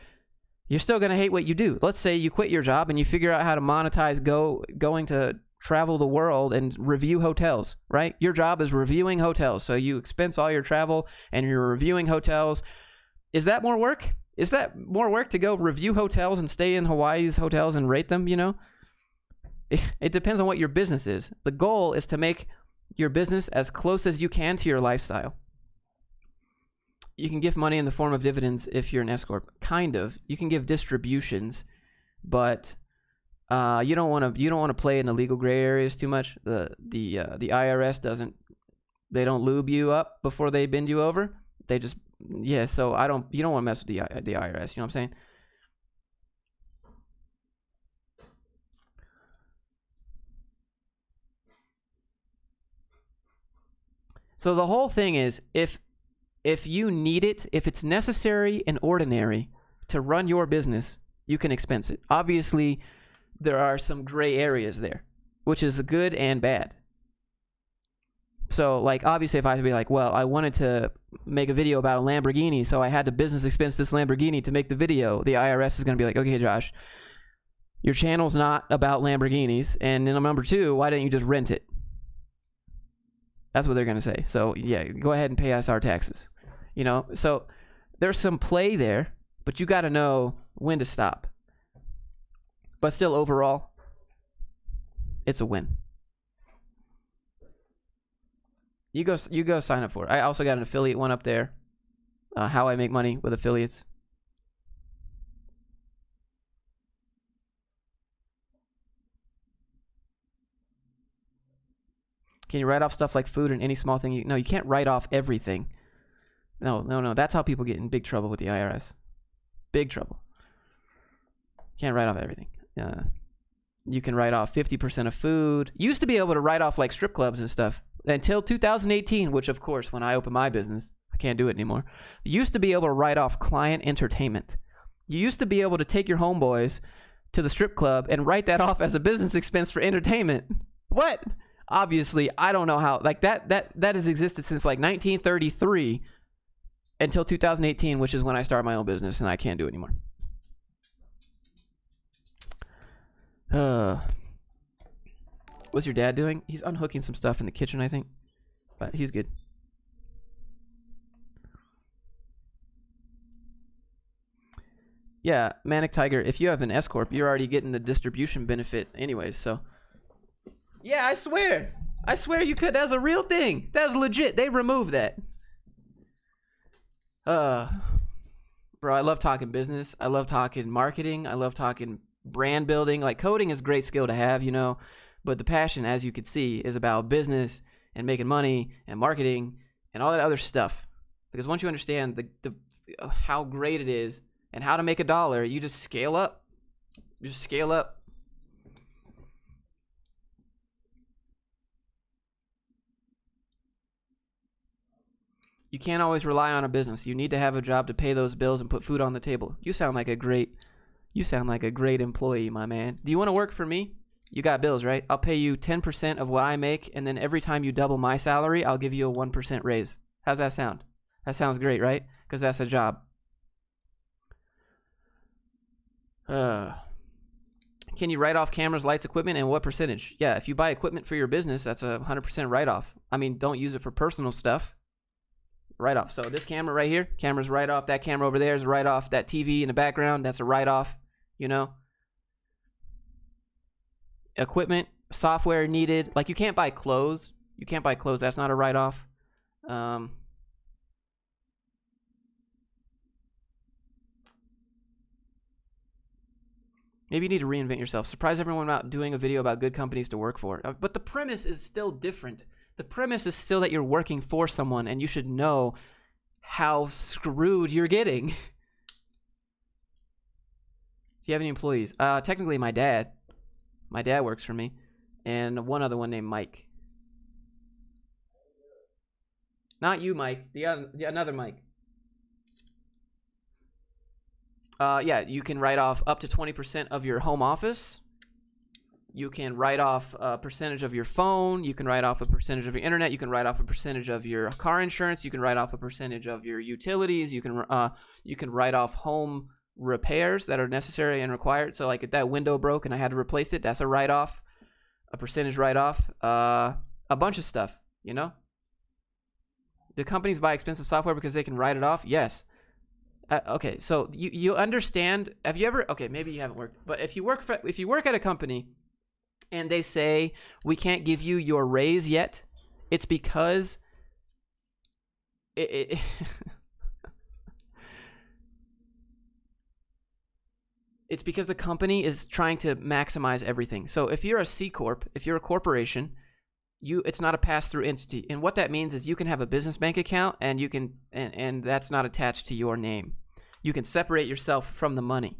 A: you're still going to hate what you do. Let's say you quit your job and you figure out how to monetize going to travel the world and review hotels, right? Your job is reviewing hotels. So you expense all your travel and you're reviewing hotels. Is that more work? Is that more work to go review hotels and stay in Hawaii's hotels and rate them, you know? It depends on what your business is. The goal is to make your business as close as you can to your lifestyle. You can give money in the form of dividends if you're an S corp. Kind of. You can give distributions, but you don't want to play in the legal gray areas too much. The IRS doesn't. They don't lube you up before they bend you over. They just So you don't want to mess with the IRS. You know what I'm saying? So the whole thing is, if you need it, if it's necessary and ordinary to run your business, you can expense it. Obviously, there are some gray areas there, which is good and bad. So, like, obviously, if I had to be like, well, I wanted to make a video about a Lamborghini, so I had to business expense this Lamborghini to make the video, the IRS is going to be like, okay, Josh, your channel's not about Lamborghinis, and then number two, why don't you just rent it? That's what they're going to say. So, yeah, go ahead and pay us our taxes. You know, so there's some play there, but you got to know when to stop. But still, overall, it's a win. You go sign up for it. I also got an affiliate one up there. How I make money with affiliates. Can you write off stuff like food and any small thing? No, you can't write off everything. No. That's how people get in big trouble with the IRS. Big trouble. Can't write off everything. You can write off 50% of food. You used to be able to write off like strip clubs and stuff until 2018, which of course, when I opened my business, I can't do it anymore. You used to be able to write off client entertainment. You used to be able to take your homeboys to the strip club and write that off as a business expense for entertainment. What? Obviously, I don't know how. Like that has existed since like 1933 until 2018, which is when I started my own business, and I can't do it anymore. What's your dad doing? He's unhooking some stuff in the kitchen, I think, but he's good. Yeah, Manic Tiger, if you have an S corp, you're already getting the distribution benefit anyways, so. Yeah, I swear you could. That's a real thing. That's legit. They removed that. Bro, I love talking business. I love talking marketing. I love talking brand building. Like, coding is a great skill to have, you know, but the passion, as you can see, is about business and making money and marketing and all that other stuff. Because once you understand the how great it is and how to make $1, you just scale up. You just scale up. You can't always rely on a business. You need to have a job to pay those bills and put food on the table. You sound like a great employee, my man. Do you want to work for me? You got bills, right? I'll pay you 10% of what I make, and then every time you double my salary, I'll give you a 1% raise. How's that sound? That sounds great, right? Because that's a job. Can you write off cameras, lights, equipment, and what percentage? Yeah, if you buy equipment for your business, that's a 100% write-off. I mean, don't use it for personal stuff. Write-off. So this camera right here, camera's write-off. That camera over there is a write-off. That TV in the background, that's a write-off, you know? Equipment, software needed. Like, you can't buy clothes. You can't buy clothes. That's not a write-off. Maybe you need to reinvent yourself. Surprise everyone about doing a video about good companies to work for. But the premise is still different. The premise is still that you're working for someone, and you should know how screwed you're getting. Do you have any employees? Technically, my dad. My dad works for me. And one other one named Mike. Not you, Mike. Another Mike. Yeah, you can write off up to 20% of your home office. You can write off a percentage of your phone. You can write off a percentage of your internet. You can write off a percentage of your car insurance. You can write off a percentage of your utilities. You can write off home repairs that are necessary and required. So, like, if that window broke and I had to replace it, that's a write-off, a percentage write-off, a bunch of stuff, you know? Do companies buy expensive software because they can write it off? Yes. Okay, so you understand. Have you ever? Okay, maybe you haven't worked, but if you work at a company and they say we can't give you your raise yet, it's because it's because the company is trying to maximize everything. So if you're a C corp, if you're a corporation, it's not a pass-through entity, and what that means is you can have a business bank account, and you can and that's not attached to your name. You can separate yourself from the money.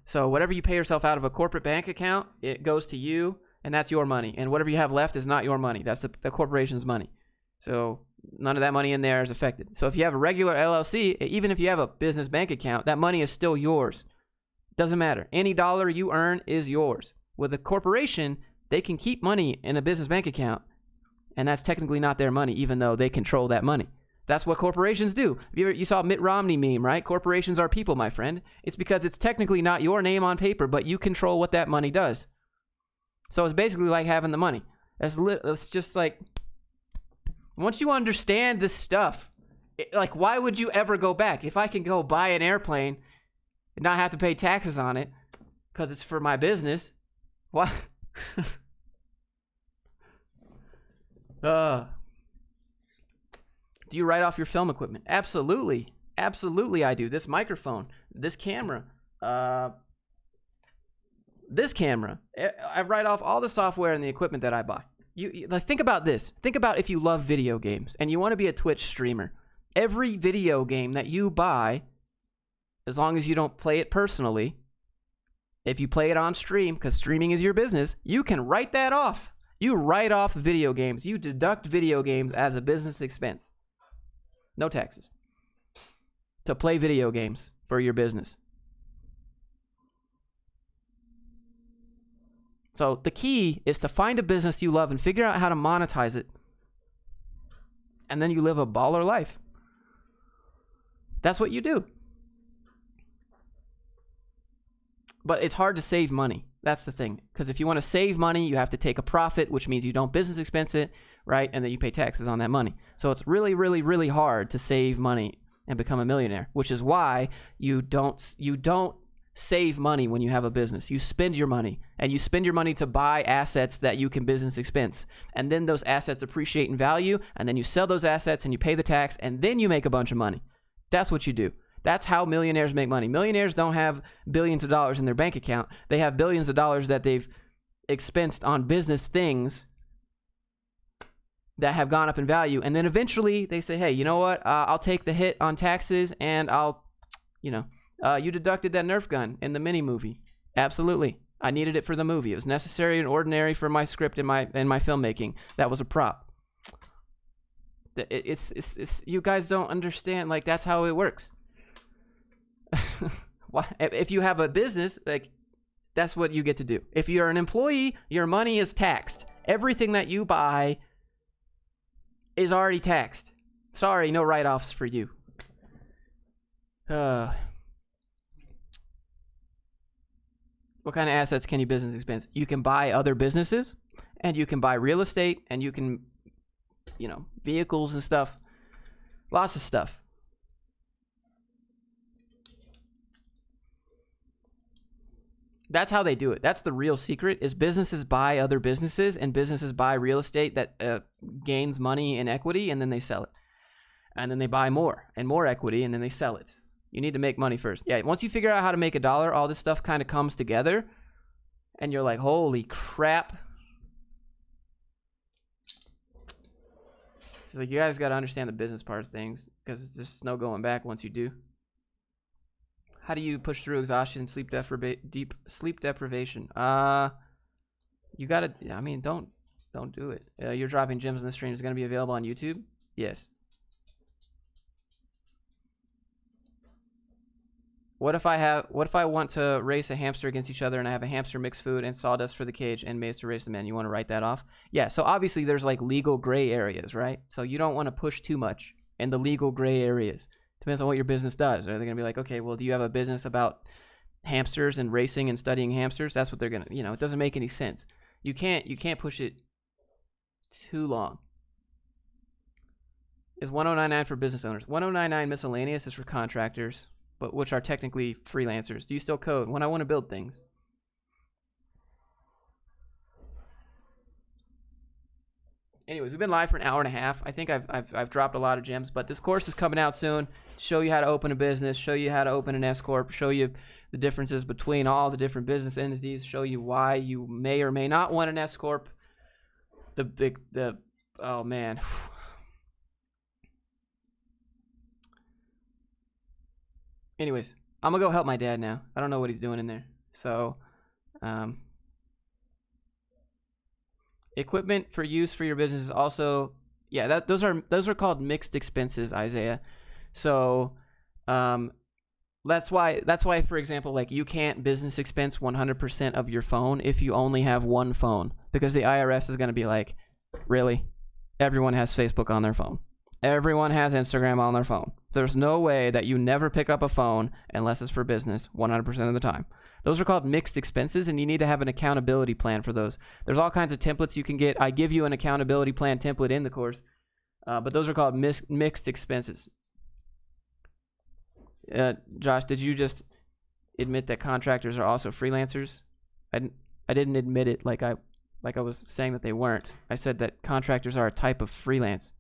A: So whatever you pay yourself out of a corporate bank account, it goes to you, and that's your money. And whatever you have left is not your money. That's the corporation's money. So none of that money in there is affected. So if you have a regular LLC, even if you have a business bank account, that money is still yours. Doesn't matter. Any dollar you earn is yours. With a corporation, they can keep money in a business bank account, and that's technically not their money, even though they control that money. That's what corporations do. You saw Mitt Romney meme, right? Corporations are people, my friend. It's because it's technically not your name on paper, but you control what that money does. So it's basically like having the money. It's just like, once you understand this stuff, like, why would you ever go back? If I can go buy an airplane and not have to pay taxes on it because it's for my business, why? Do you write off your film equipment? Absolutely. Absolutely I do. This microphone, this camera, I write off all the software and the equipment that I buy. Like, think about this. Think about if you love video games and you want to be a Twitch streamer. Every video game that you buy, as long as you don't play it personally, if you play it on stream, because streaming is your business, you can write that off. You write off video games. You deduct video games as a business expense. No taxes. To play video games for your business. So the key is to find a business you love and figure out how to monetize it. And then you live a baller life. That's what you do. But it's hard to save money. That's the thing. Because if you want to save money, you have to take a profit, which means you don't business expense it, right? And then you pay taxes on that money. So it's really, really, really hard to save money and become a millionaire, which is why you don't save money when you have a business. You spend your money, and you spend your money to buy assets that you can business expense. And then those assets appreciate in value, and then you sell those assets and you pay the tax, and then you make a bunch of money. That's what you do. That's how millionaires make money. Millionaires don't have billions of dollars in their bank account. They have billions of dollars that they've expensed on business things that have gone up in value. And then eventually they say, hey, you know what? I'll take the hit on taxes and I'll, you deducted that Nerf gun in the mini movie. Absolutely. I needed it for the movie. It was necessary and ordinary for my script and my filmmaking. That was a prop. It's you guys don't understand. Like, that's how it works. If you have a business, like, that's what you get to do. If you're an employee, your money is taxed. Everything that you buy is already taxed. Sorry, no write-offs for you. What kind of assets can you business expense? You can buy other businesses, and you can buy real estate, and you can, vehicles and stuff. Lots of stuff. That's how they do it. That's the real secret, is businesses buy other businesses, and businesses buy real estate that gains money and equity, and then they sell it. And then they buy more and more equity, and then they sell it. You need to make money first. Yeah, once you figure out how to make $1, all this stuff kind of comes together, and you're like, holy crap. So like, you guys got to understand the business part of things, because it's just no going back once you do. How do you push through exhaustion and deep sleep deprivation? You gotta. I mean, don't do it. You're dropping gems in the stream. Is going to be available on YouTube? Yes. What if I want to race a hamster against each other, and I have a hamster mixed food and sawdust for the cage and maze to race the man? You want to write that off? Yeah. So obviously there's like legal gray areas, right? So you don't want to push too much in the legal gray areas. Depends on what your business does. Are they going to be like, okay, well, do you have a business about hamsters and racing and studying hamsters? That's what they're going to, it doesn't make any sense. You can't push it too long. Is 1099 for business owners? 1099 miscellaneous is for contractors, but which are technically freelancers. Do you still code? When I want to build things. Anyways, we've been live for an hour and a half. I think I've dropped a lot of gems, but this course is coming out soon. Show you how to open a business, show you how to open an S corp, show you the differences between all the different business entities, show you why you may or may not want an S corp. Oh man. Anyways, I'm gonna go help my dad now. I don't know what he's doing in there. So, equipment for use for your business is also, yeah, those are called mixed expenses, Isaiah. So, that's why, for example, like, you can't business expense 100% of your phone if you only have one phone, because the IRS is gonna be like, really? Everyone has Facebook on their phone. Everyone has Instagram on their phone. There's no way that you never pick up a phone unless it's for business 100% of the time. Those are called mixed expenses, and you need to have an accountability plan for those. There's all kinds of templates you can get. I give you an accountability plan template in the course, but those are called mixed expenses. Josh, did you just admit that contractors are also freelancers? I didn't admit it like I was saying that they weren't. I said that contractors are a type of freelance.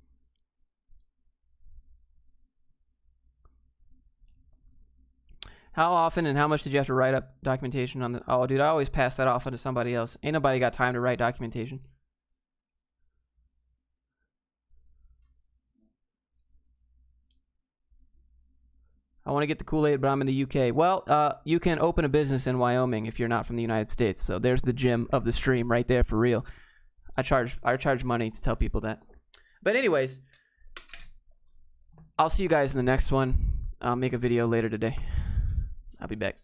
A: How often and how much did you have to write up documentation on the... Oh, dude, I always pass that off onto somebody else. Ain't nobody got time to write documentation. I want to get the Kool-Aid, but I'm in the UK. Well, you can open a business in Wyoming if you're not from the United States. So there's the gem of the stream right there for real. I charge money to tell people that. But anyways, I'll see you guys in the next one. I'll make a video later today. I'll be back.